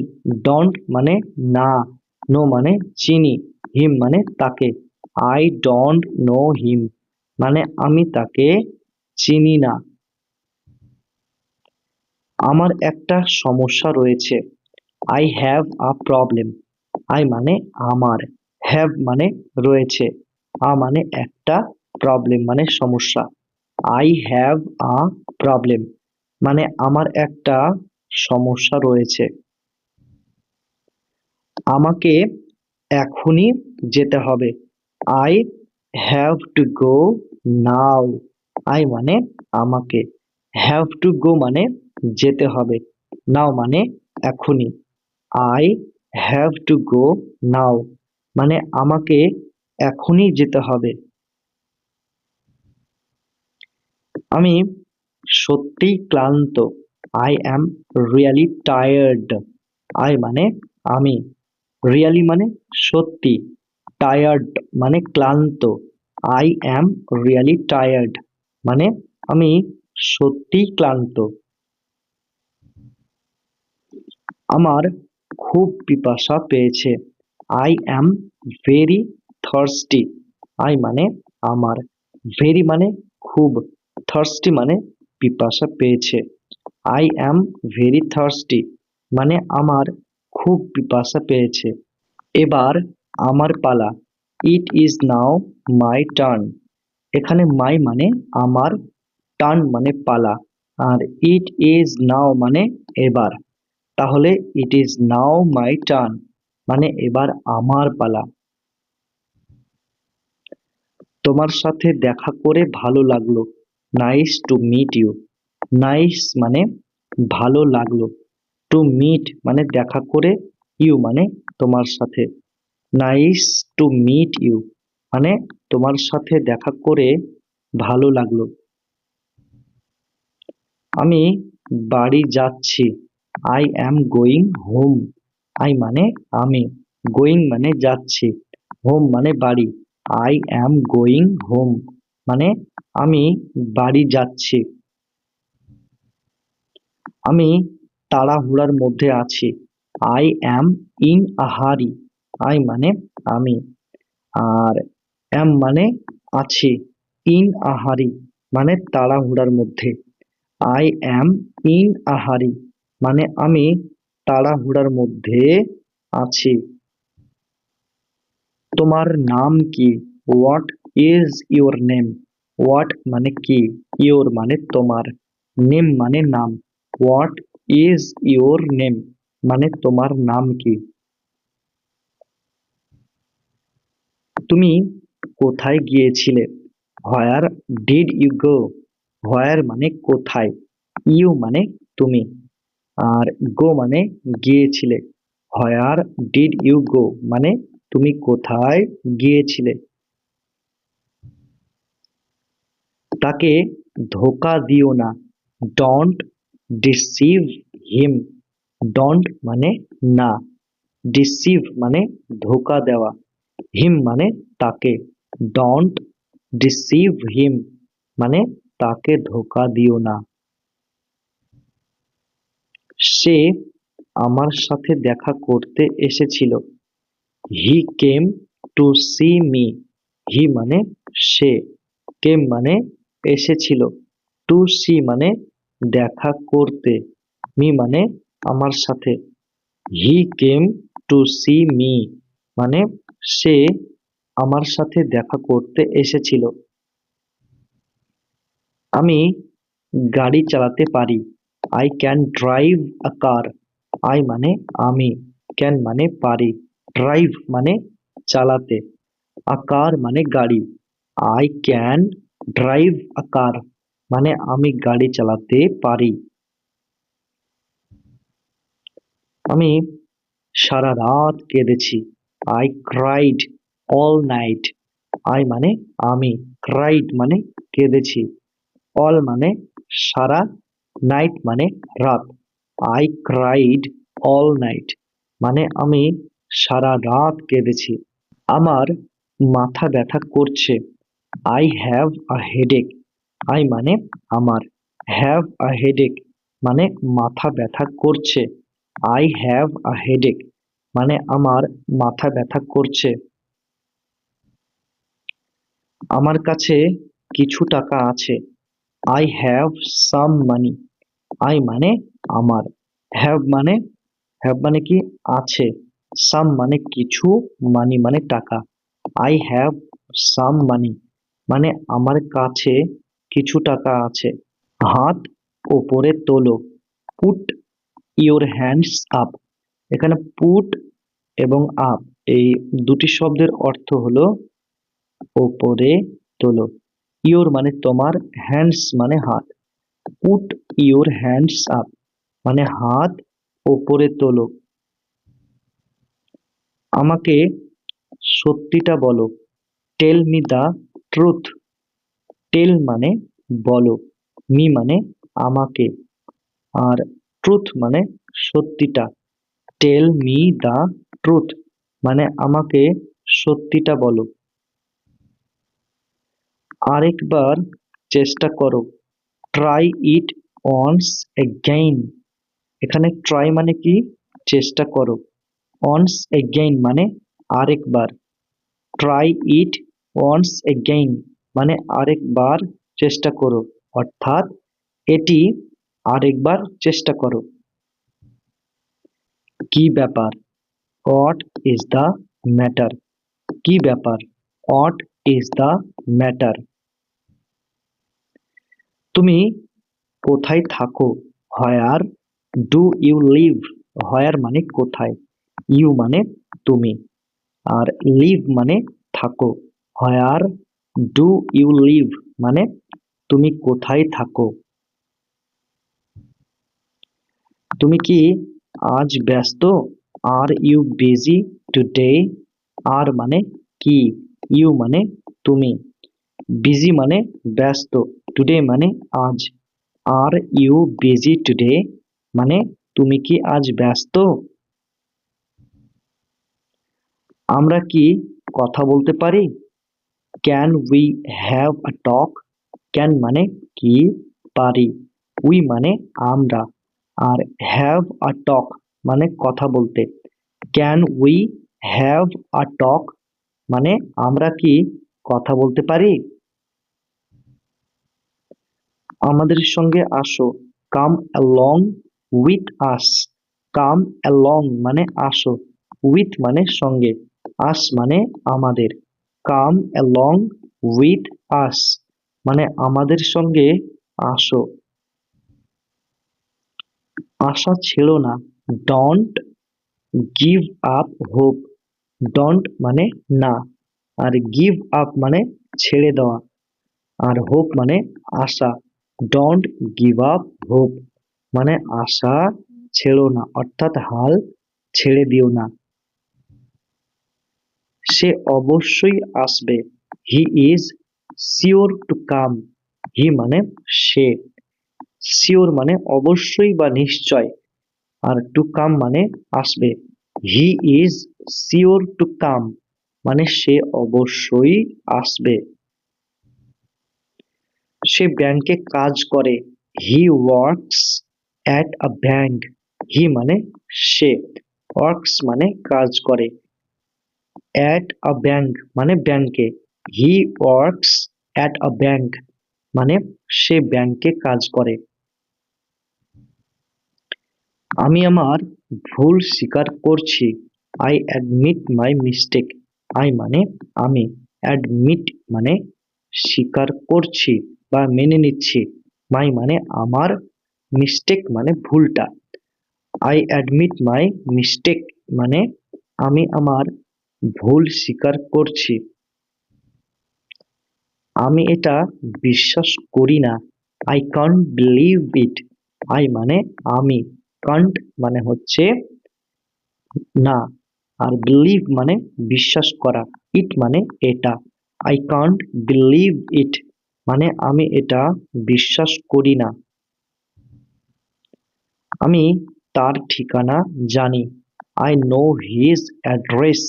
ডোন্ট মানে না, নো মানে চিনি, হিম মানে তাকে। আই ডোন্ট নো হিম মানে আমি তাকে চিনি না। আমার একটা সমস্যা রয়েছে। I have a problem. I মানে আমার, হ্যাভ মানে রয়েছে, আ মানে একটা, প্রবলেম মানে সমস্যা। আই হ্যাভ আ প্রবলেম মানে আমার একটা সমস্যা রয়েছে। আমাকে এখনই যেতে হবে। I have to go now. I মানে আমাকে, হ্যাভ টু গো মানে যেতে হবে, নাও মানে এখনই। আই হ্যাভ টু গো নাও মানে আমাকে এখনই যেতে হবে। আমি সত্যিই ক্লান্ত। I am really tired. I মানে আমি, রিয়েলি মানে সত্যি, টায়ার্ড মানে ক্লান্ত। আই অ্যাম রিয়েলি টায়ার্ড মানে আমি সত্যিই ক্লান্ত। আমার খুব পিপাসা পেয়েছে। I am very thirsty. I মানে আমার, ভেরি মানে খুব, থার্স্টি মানে পিপাসা পেয়েছে। আই অ্যাম ভেরি থার্স্টি মানে আমার খুব পিপাসা পেয়েছে। এবার আমার পালা। It is now my turn. এখানে মাই মানে আমার, টার্ন মানে পালা, আর ইট ইজ নাও মানে এবার। তাহলে it is now my turn মানে এবার আমার পালা। তোমার সাথে দেখা করে ভালো লাগলো। Nice to meet you. Nice মানে ভালো লাগলো, টু মিট মানে দেখা করে, ইউ মানে তোমার সাথে। নাইস টু মিট ইউ মানে তোমার সাথে দেখা করে ভালো লাগলো। আমি বাড়ি যাচ্ছি। I am going home. I মানে আমি, গোয়িং মানে যাচ্ছি, হোম মানে বাড়ি। আই অ্যাম গোয়িং হোম মানে আমি বাড়ি যাচ্ছি। আমি তাড়াহুড়ার মধ্যে আছি। আই অ্যাম ইন আ হারি। আই মানে আমি, আর অ্যাম মানে আছি, ইন আ হারি মানে তাড়াহুড়ার মধ্যে। আই অ্যাম ইন আ হারি মানে আমি তাড়াহুড়ার মধ্যে আছি। তোমার নাম কি? What is your name? What মানে কি, ইউর মানে তোমার, নেম মানে নাম। হোয়াট ইজ ইউর নেম মানে তোমার নাম কি? তুমি কোথায় গিয়েছিলে? Where did you go? হোয়ার মানে কোথায়, ইউ মানে তুমি, আর গো মানে গিয়েছিলে। হোয়ার ডিড ইউ গো মানে তুমি কোথায় গিয়েছিলে। তাকে ধোঁকা দিও না। Don't deceive him. ডোন্ট মানে না, ডিসিভ মানে ধোঁকা দেওয়া, হিম মানে তাকে। ডোন্ট ডিসিভ হিম মানে তাকে ধোঁকা দিও না। সে আমার সাথে দেখা করতে এসেছিল। হি came to see me. He মানে সে, কেম মানে এসেছিল, টু সি মানে দেখা করতে, মি মানে আমার সাথে। হি কেম টু সি মি মানে সে আমার সাথে দেখা করতে এসেছিল। আমি গাড়ি চালাতে পারি। I can drive a car. I মানে আমি, ক্যান মানে পারি, ড্রাইভ মানে চালাতে, আ কার মানে গাড়ি। I can drive a car মানে আমি গাড়ি চালাতে পারি। আমি সারা রাত কেঁদেছি। I cried all night. I মানে আমি, ক্রাইড মানে কেঁদেছি, অল মানে সারা, নাইট মানে রাত। আই ক্রাইড অল নাইট মানে আমি সারা রাত কেঁদেছি। আমার মাথা ব্যথা করছে। I have a headache. I মানে আমার, হ্যাভ আ হেডেক মানে মাথা ব্যথা করছে। আই হ্যাভ আ হেডেক মানে আমার মাথা ব্যথা করছে। আমার কাছে কিছু টাকা আছে। I have some money. I মানে আমার, হ্যাভ মানে, হ্যাভ মানে কি আছে, সাম মানে কিছু, মানি মানে টাকা। আই হ্যাভ সাম মানি মানে আমার কাছে কিছু টাকা আছে। হাত ওপরে তোলো। Put your hands up. এখানে পুট এবং আপ এই দুটি শব্দের অর্থ হলো ওপরে তোলো। ইওর মানে তোমার, হ্যান্ডস মানে হাত। পুট ইওর হ্যান্ডস আপ মানে হাত ওপরে তোলো। আমাকে সত্যিটা বলো। Tell me the truth. Tell মানে বলো, মি মানে আমাকে, আর ট্রুথ মানে সত্যিটা। টেল মি দ্য ট্রুথ মানে আমাকে সত্যিটা বলো। আরেকবার চেষ্টা করো, ট্রাই ইট অনস এগেইন। এখানে ট্রাই মানে কি, চেষ্টা করো। অনস এগেইন মানে আরেকবার। ট্রাই ইট ওয়ান্স এগেইন মানে আরেকবার চেষ্টা করো, অর্থাৎ এটি আরেকবার চেষ্টা করো। কি ব্যাপার, হোয়াট ইজ দ্য ম্যাটার। কি ব্যাপার, হোয়াট ইজ দ্য ম্যাটার। তুমি কোথায় থাকো, হোয়ার ডু ইউ লিভ। হোয়ার মানে কোথায়, ইউ মানে তুমি, আর লিভ মানে থাকো। হোয়ার ডু ইউ লিভ মানে তুমি কোথায় থাকো। তুমি কি আজ ব্যস্ত, আর ইউ বিজি টুডে। আর মানে কি, ইউ মানে তুমি, বিজি মানে ব্যস্ত, টুডে মানে আজ। আর ইউ বিজি টুডে মানে তুমি কি আজ ব্যস্ত। আমরা কি কথা বলতে পারি, can we have a talk. Can মানে কি, পারি, উই মানে আমরা, আর হ্যাভ আ টক মানে কথা বলতে। Can we have a talk মানে আমরা কি কথা বলতে পারি। আমাদের সঙ্গে আসো, come along with us. Come along মানে আসো, উইথ মানে সঙ্গে, আস মানে আমাদের। কাম অ্যালং উইথ আস মানে আমাদের সঙ্গে আসো। আশা ছেড়ো না, don't give up hope. Don't মানে না, আর গিভ আপ মানে ছেড়ে দেওয়া, আর হোপ মানে আশা। ডোন্ট গিভ আপ হোপ মানে আশা ছেড়ো না, অর্থাৎ হাল ছেড়ে দিও না। সে অবশ্যই আসবে, he is sure to come. He মানে সে, শিওর মানে অবশ্যই বা নিশ্চয়, আর টু কাম মানে আসবে। He is sure to come মানে সে অবশ্যই আসবে। সে ব্যাংকে কাজ করে, he works at a bank. He মানে সে, ওয়ার্কস মানে কাজ করে, অ্যাট আ ব্যাংক মানে ব্যাংকে। হি ওয়ার্কস অ্যাট আ ব্যাংক মানে সে ব্যাংকে কাজ করে। আমি আমার ভুল স্বীকার করছি, I admit my mistake. I মানে আমি, অ্যাডমিট মানে স্বীকার করছি বা মেনে নিচ্ছি, মাই মানে আমার, মিস্টেক মানে ভুলটা। আই অ্যাডমিট মাই মিস্টেক মানে আমি আমার ভুল স্বীকার করছি। আমি এটা বিশ্বাস করি না, I can't believe it. I মানে আমি, কান্ট মানে হচ্ছে না, আর বিলিভ মানে বিশ্বাস করা, ইট মানে এটা। আই কান্ট বিলিভ ইট মানে আমি এটা বিশ্বাস করি না। আমি তার ঠিকানা জানি, I know his address.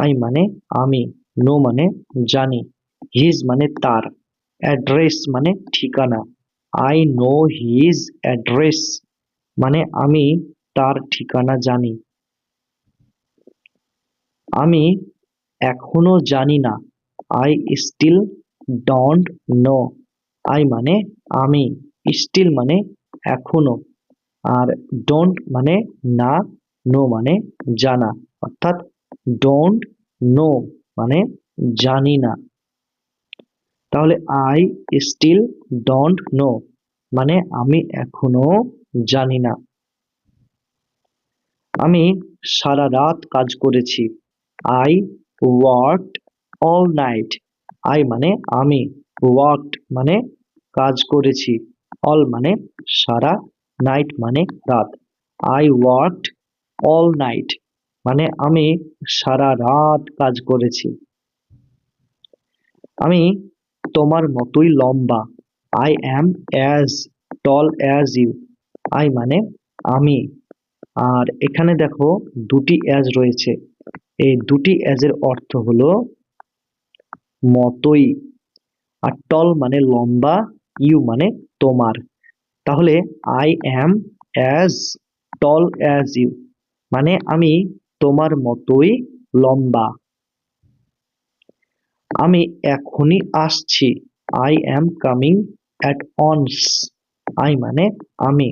I মানে আমি, নো মানে জানি, হিজ মানে তার, অ্যাড্রেস মানে ঠিকানা। আই নো হিজ অ্যাড্রেস মানে আমি তার ঠিকানা জানি। আমি এখনো জানি না, I still don't know. I মানে আমি, স্টিল মানে এখনো, আর ডোন্ট মানে না, নো মানে জানা, অর্থাৎ ডোন্ট নো মানে জানি না। তাহলে আই স্টিল ডোন্ট নো মানে আমি এখনো জানি না। আমি সারা রাত কাজ করেছি, I worked all night. I মানে আমি, ওয়ার্কড মানে কাজ করেছি, অল মানে সারা, নাইট মানে রাত। আই ওয়ার্কড অল নাইট মানে আমি সারা রাত কাজ করেছি। আমি তোমার মতোই লম্বা, I am as tall as you. I মানে আমি। আর এখানে দেখো দুটি অ্যাজ রয়েছে, এই দুটি অ্যাজের অর্থ হলো মতোই। আর টল মানে লম্বা, ইউ মানে তোমার। তাহলে I am as tall as you মানে আমি তোমার মতোই লম্বা। আমি এখনই আসছি, I am coming at once. I মানে আমি,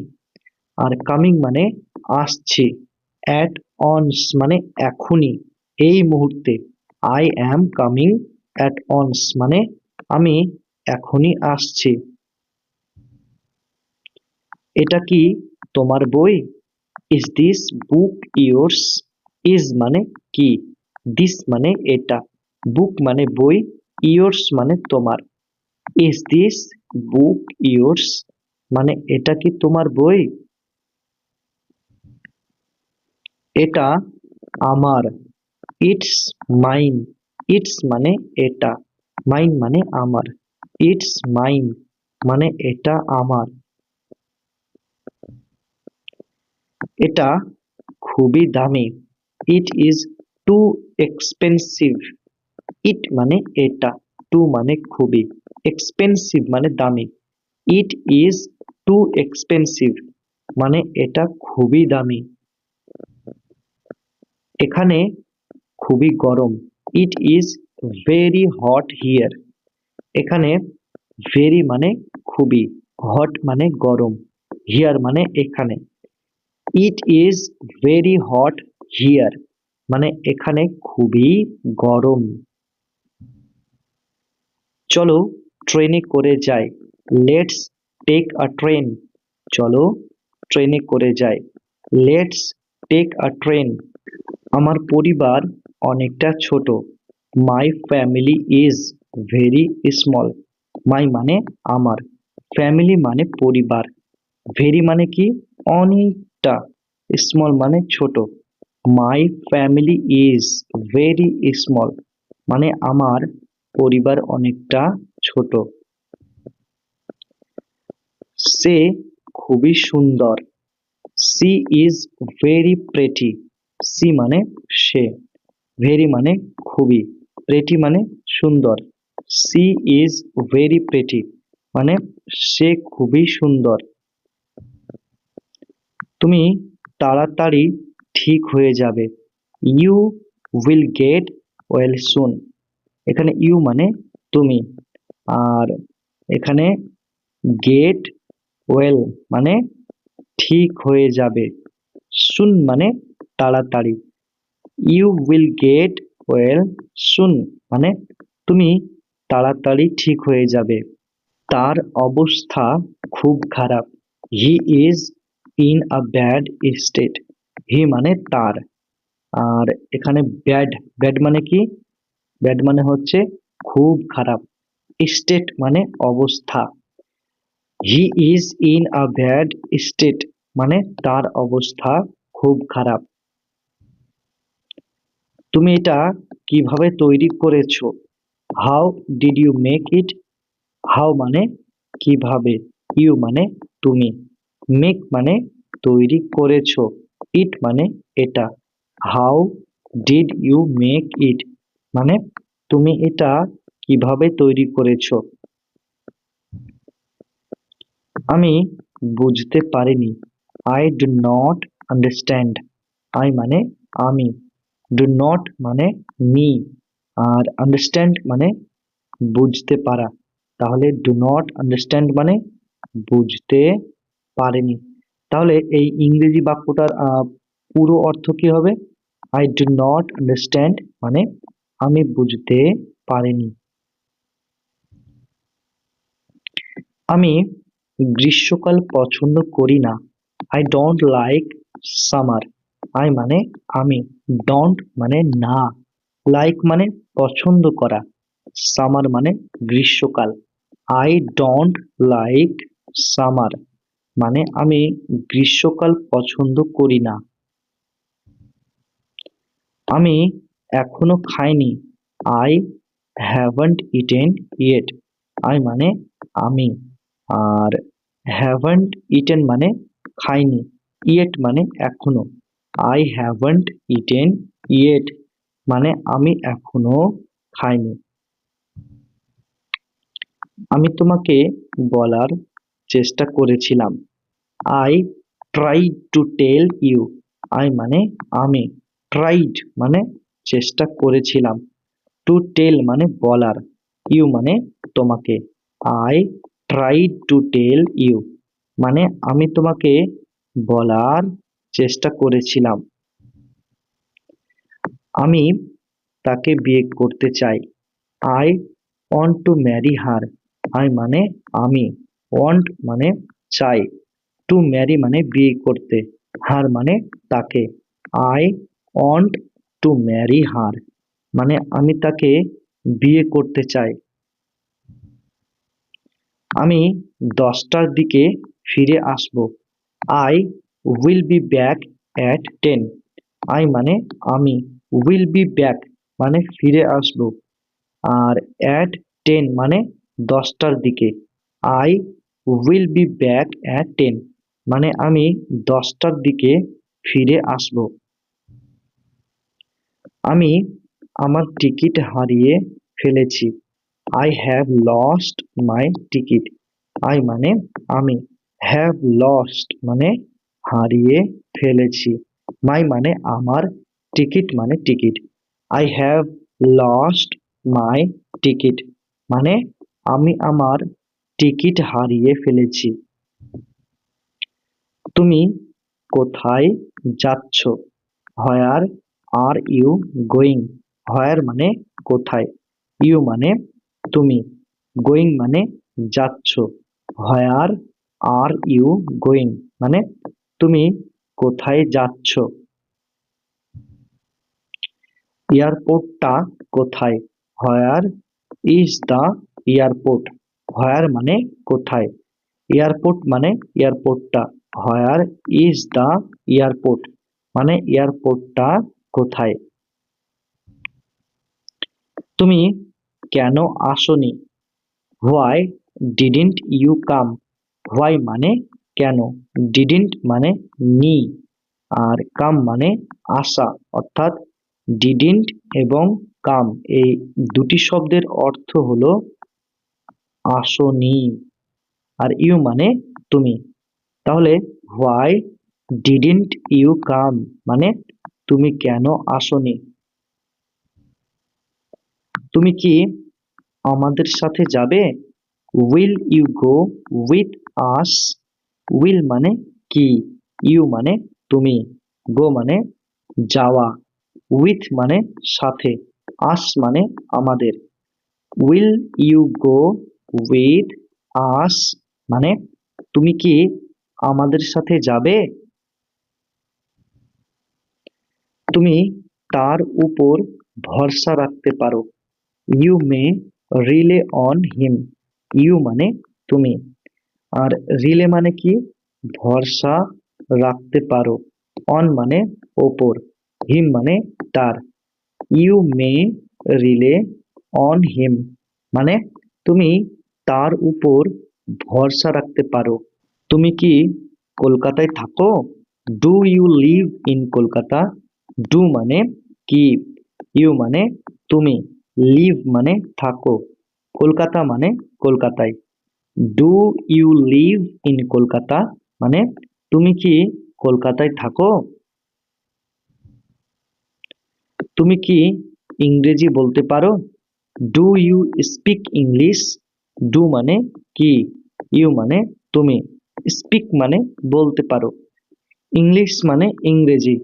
আর কামিং মানে আসছি, অ্যাট অনস মানে এখনই, এই মুহূর্তে। I am coming at once মানে আমি এখনই আসছি। এটা কি তোমার বই? Is this book yours? Is মানে কি, দিস মানে এটা, বুক মানে বই, ইয়োর্স মানে তোমার। ইজ দিস বুক ইয়োর্স মানে এটা কি তোমার বই? এটা আমার। It's mine. ইটস মানে এটা, মাইন মানে আমার, ইটস মাইন মানে এটা আমার। এটা খুবই দামি। It is too expensive. It মানে এটা, টু মানে খুবই, এক্সপেন্সিভ মানে দামি। ইট ইজ টু এক্সপেন্সিভ মানে এটা খুবই দামি। এখানে খুবই গরম। It is very hot here. এখানে ভেরি মানে খুবই, হট মানে গরম, হিয়ার মানে এখানে। It is very hot here মানে এখানে খুবই গরম। চলো ট্রেনে করে যাই, লেটস টেক আ ট্রেন। চলো ট্রেনে করে যাই, লেটস টেক আ ট্রেন। আমার পরিবার অনেকটা ছোট, my family is very small. My মানে আমার, ফ্যামিলি মানে পরিবার, ভেরি মানে কি অনেকটা, স্মল মানে ছোট। My family is very small মানে আমার পরিবার অনেকটা ছোট। সে খুবই সুন্দর, she is very pretty. She মানে সে, ভেরি মানে খুবই, প্রেটি মানে সুন্দর। সি ইজ ভেরি প্রেটি মানে সে খুবই সুন্দর। তুমি তাড়াতাড়ি ঠিক হয়ে যাবে, you will get well soon. এখানে ইউ মানে তুমি, আর এখানে গেট ওয়েল মানে ঠিক হয়ে যাবে, সুন মানে তাড়াতাড়ি। You will get well soon মানে তুমি তাড়াতাড়ি ঠিক হয়ে যাবে। তার অবস্থা খুব খারাপ, he is in a bad state. He মানে তার, আর এখানে ব্যাড, ব্যাড মানে কি, ব্যাড মানে হচ্ছে খুব খারাপ, স্টেট মানে অবস্থা। হি is in a bad state মানে তার অবস্থা খুব খারাপ। তুমি এটা কিভাবে তৈরি করেছো? How did you make it? How মানে কিভাবে, ইউ মানে তুমি, মেক মানে তৈরি করেছো, ইট মানে এটা। How did you make it মানে তুমি এটা কিভাবে তৈরি করেছো? আমি বুঝতে পারিনি, I do not understand. I মানে আমি, ডু নট মানে মি, আর আন্ডারস্ট্যান্ড মানে বুঝতে পারা। তাহলে ডু নট আন্ডারস্ট্যান্ড মানে বুঝতে পারেনি। তাহলে এই ইংরেজি বাক্যটার পুরো অর্থ কি হবে? আই ডু নট আন্ডারস্ট্যান্ড মানে আমি বুঝতে পারিনি। আমি গ্রীষ্মকাল পছন্দ করি না, I don't like summer. I মানে আমি, ডোন্ট মানে না, লাইক মানে পছন্দ করা, সামার মানে গ্রীষ্মকাল। আই ডোন্ট লাইক সামার মানে আমি গ্রীষ্মকাল পছন্দ করি না। আমি এখনো খাইনি, I haven't eaten yet. I মানে আমি, আর হ্যাভেন্ট ইটেন মানে খাইনি, ইয়েট মানে এখনো। আই হ্যাভেন্ট ইটেন ইয়েট মানে আমি এখনো খাইনি। আমি তোমাকে বলার চেষ্টা করেছিলাম। I tried to tell you. I মানে আমি, ট্রাইড মানে চেষ্টা করেছিলাম, টু টেল মানে বলার, ইউ মানে তোমাকে। I tried to tell you মানে আমি তোমাকে বলার চেষ্টা করেছিলাম। আমি তাকে বিয়ে করতে চাই। I want to marry her. I মানে আমি, ওয়ান্ট মানে চাই, টু ম্যারি মানে বিয়ে করতে, হার মানে তাকে। I want to marry her মানে আমি তাকে বিয়ে করতে চাই। আমি 10টার দিকে ফিরে আসব। I will be back at 10। I মানে আমি, উইল বি ব্যাক মানে ফিরে আসব, আর অ্যাট 10 মানে 10টার দিকে। I will be back at 10 মানে আমি 10টার দিকে ফিরে আসব। আমি আমার টিকিট হারিয়ে ফেলেছি। I have lost my ticket. I মানে আমি, হ্যাভ লস্ট মানে হারিয়ে ফেলেছি, মাই মানে আমার, টিকিট মানে ticket. I have lost my ticket মানে আমি আমার টিকিট হারিয়ে ফেলেছি। তুমি কোথায় যাচ্ছ? হোয়ার আর ইউ গোয়িং। হোয়ার মানে কোথায়, ইউ মানে তুমি, গোয়িং মানে যাচ্ছ। হোয়ার আর ইউ গোয়িং মানে তুমি কোথায় যাচ্ছ। এয়ারপোর্টটা কোথায়? Where is the airport. Where মানে কোথায়, এয়ারপোর্ট মানে এয়ারপোর্টটা, হোয়ার ইজ দ্য এয়ারপোর্ট মানে এয়ারপোর্টটা কোথায়। তুমি কেন আসোনি? Why didn't you come. Why মানে কেন, ডিডন্ট মানে নি, আর কাম মানে আসা, অর্থাৎ ডিডন্ট এবং কাম এই দুটি শব্দের অর্থ হলো আসোনি, আর ইউ মানে তুমি। তাহলে হোয়াই ডিডন্ট ইউ কাম মানে তুমি কেন আসোনি। তুমি কি আমাদের সাথে যাবে? Will you go with us. Will মানে কি, ইউ মানে তুমি, গো মানে যাওয়া, উইথ মানে সাথে, আস মানে আমাদের। Will you go with us মানে তুমি কি আমাদের সাথে যাবে? তুমি তার উপর ভরসা রাখতে পারো। You may rely on him. You মানে তুমি, আর রিলে মানে কি, ভরসা রাখতে পারো, অন মানে ওপর, হিম মানে তার। You may rely on him মানে তুমি তার উপর ভরসা রাখতে পারো। তুমি কি কলকাতায় থাকো? Do you live in Kolkata. Do মানে কি, ইউ মানে তুমি, লিভ মানে থাকো, কলকাতা মানে কলকাতায়। Do you live in Kolkata মানে তুমি কি কলকাতায় থাকো? তুমি কি ইংরেজি বলতে পারো? Do you speak English. Do মানে কি, ইউ মানে তুমি, স্পিক মানে বলতে পারো, ইংলিশ মানে ইংরেজি।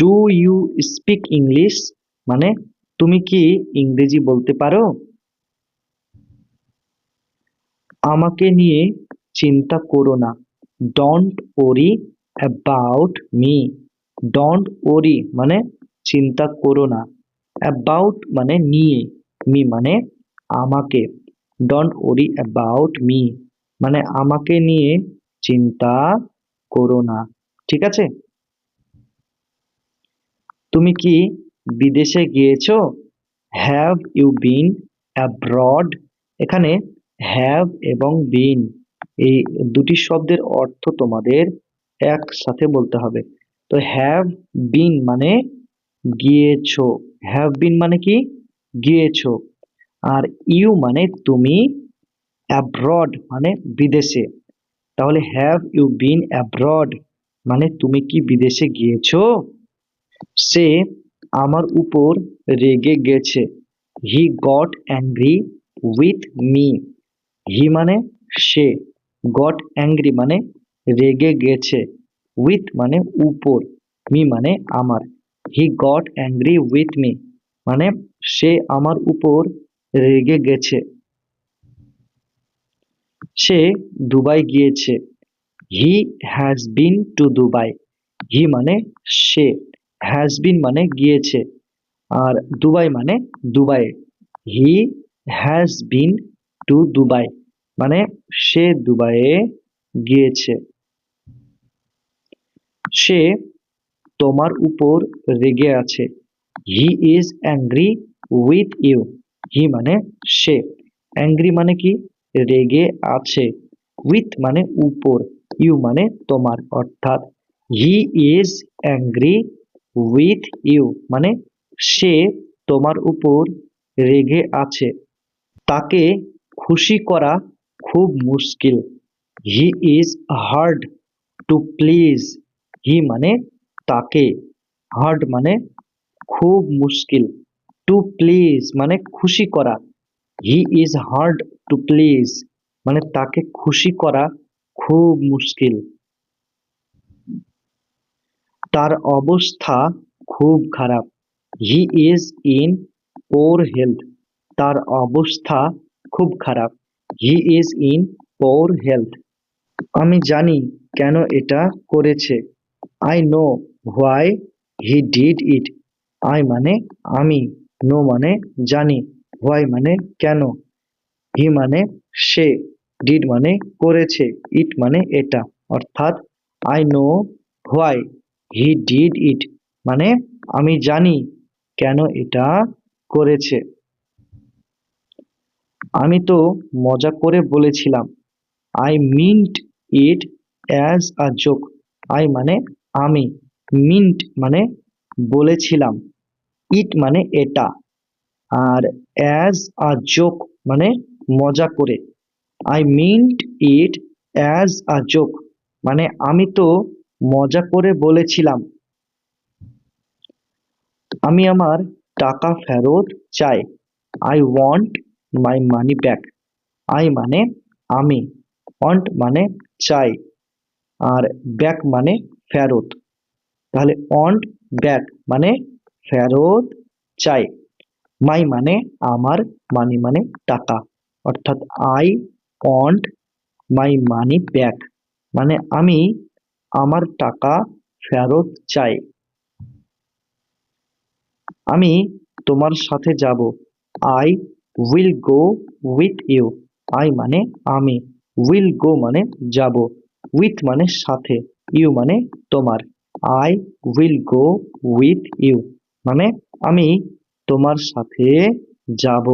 ডু ইউ স্পিক ইংলিশ মানে তুমি কি ইংরেজি বলতে পারো? আমাকে নিয়ে চিন্তা করো না। Don't worry about me. Don't worry মানে চিন্তা করো না, অ্যাবাউট মানে নিয়ে, মি মানে আমাকে। ডোন্ট ওরি অ্যাবাউট মি মানে আমাকে নিয়ে চিন্তা করো না। ঠিক আছে? তুমি কি বিদেশে গিয়েছো? Have you been abroad. এখানে হ্যাভ এবং বিন এই দুটি শব্দের অর্থ তোমাদের একসাথে বলতে হবে। তো হ্যাভ বিন মানে গিয়েছো, হ্যাভ বিন মানে কি গিয়েছো। আর ইউ মানে তুমি, অ্যাব্রড মানে বিদেশে। তাহলে হ্যাভ ইউ বিন অ্যাব্রড মানে তুমি কি বিদেশে গিয়েছো। সে আমার উপর রেগে গেছে, he got angry with me. He মানে সে, গট অ্যাংরি মানে রেগে গেছে, উইথ মানে উপর, মি মানে আমার। He got angry with me মানে সে আমার উপর রেগে গেছে। সে দুবাই গিয়েছে, he has been to Dubai. He মানে সে, হ্যাজ বিন মানে গিয়েছে, আর দুবাই মানে Dubai. He has been to Dubai মানে সে দুবাইয়ে গিয়েছে। সে তোমার উপর রেগে আছে, he is angry with you. He মানে সে, অ্যাংরি মানে কি রেগে আছে, উইথ মানে উপর, ইউ মানে তোমার, অর্থাৎ he is angry with you মানে সে তোমার উপর রেগে আছে। তাকে খুশি করা খুব মুশকিল, he is hard to please. He মানে তাকে, হার্ড মানে খুব মুশকিল, টু প্লিজ মানে খুশি করা। হি ইজ হার্ড টু প্লিজ মানে তাকে খুশি করা খুব মুশকিল। তার অবস্থা খুব খারাপ, he is in poor health. তার অবস্থা খুব খারাপ, he is in poor health. আমি জানি কেন এটা করেছে, I know why he did it. I মানে আমি, নো মানে জানি, হোয়াই মানে কেন, হি মানে সে, ডিড মানে করেছে, ইট মানে এটা। অর্থাৎ I know why he did it মানে আমি জানি কেন এটা করেছে। আমি তো মজা করে বলেছিলাম, I mint it as a joke. I মানে আমি, মিন্ট মানে বলেছিলাম, ইট মানে এটা, আর অ্যাজ আ জোক মানে মজা করে। I mint it as a joke মানে আমি তো মজা করে বলেছিলাম। আমি আমার টাকা ফেরত চাই, I want my money back. I মানে আমি, ওয়ান্ট মানে চাই, আর ব্যাক মানে ফেরত। তাহলে ওয়ান্ট ব্যাক মানে ফেরত চাই, মাই মানে আমার, মানি মানে টাকা। অর্থাৎ I want my money back মানে আমি আমার টাকা ফেরত চাই। আমি তোমার সাথে যাব, I will go with you. I মানে আমি, উইল গো মানে যাব, উইথ মানে সাথে, ইউ মানে তোমার। I will go with you মানে আমি তোমার সাথে যাব।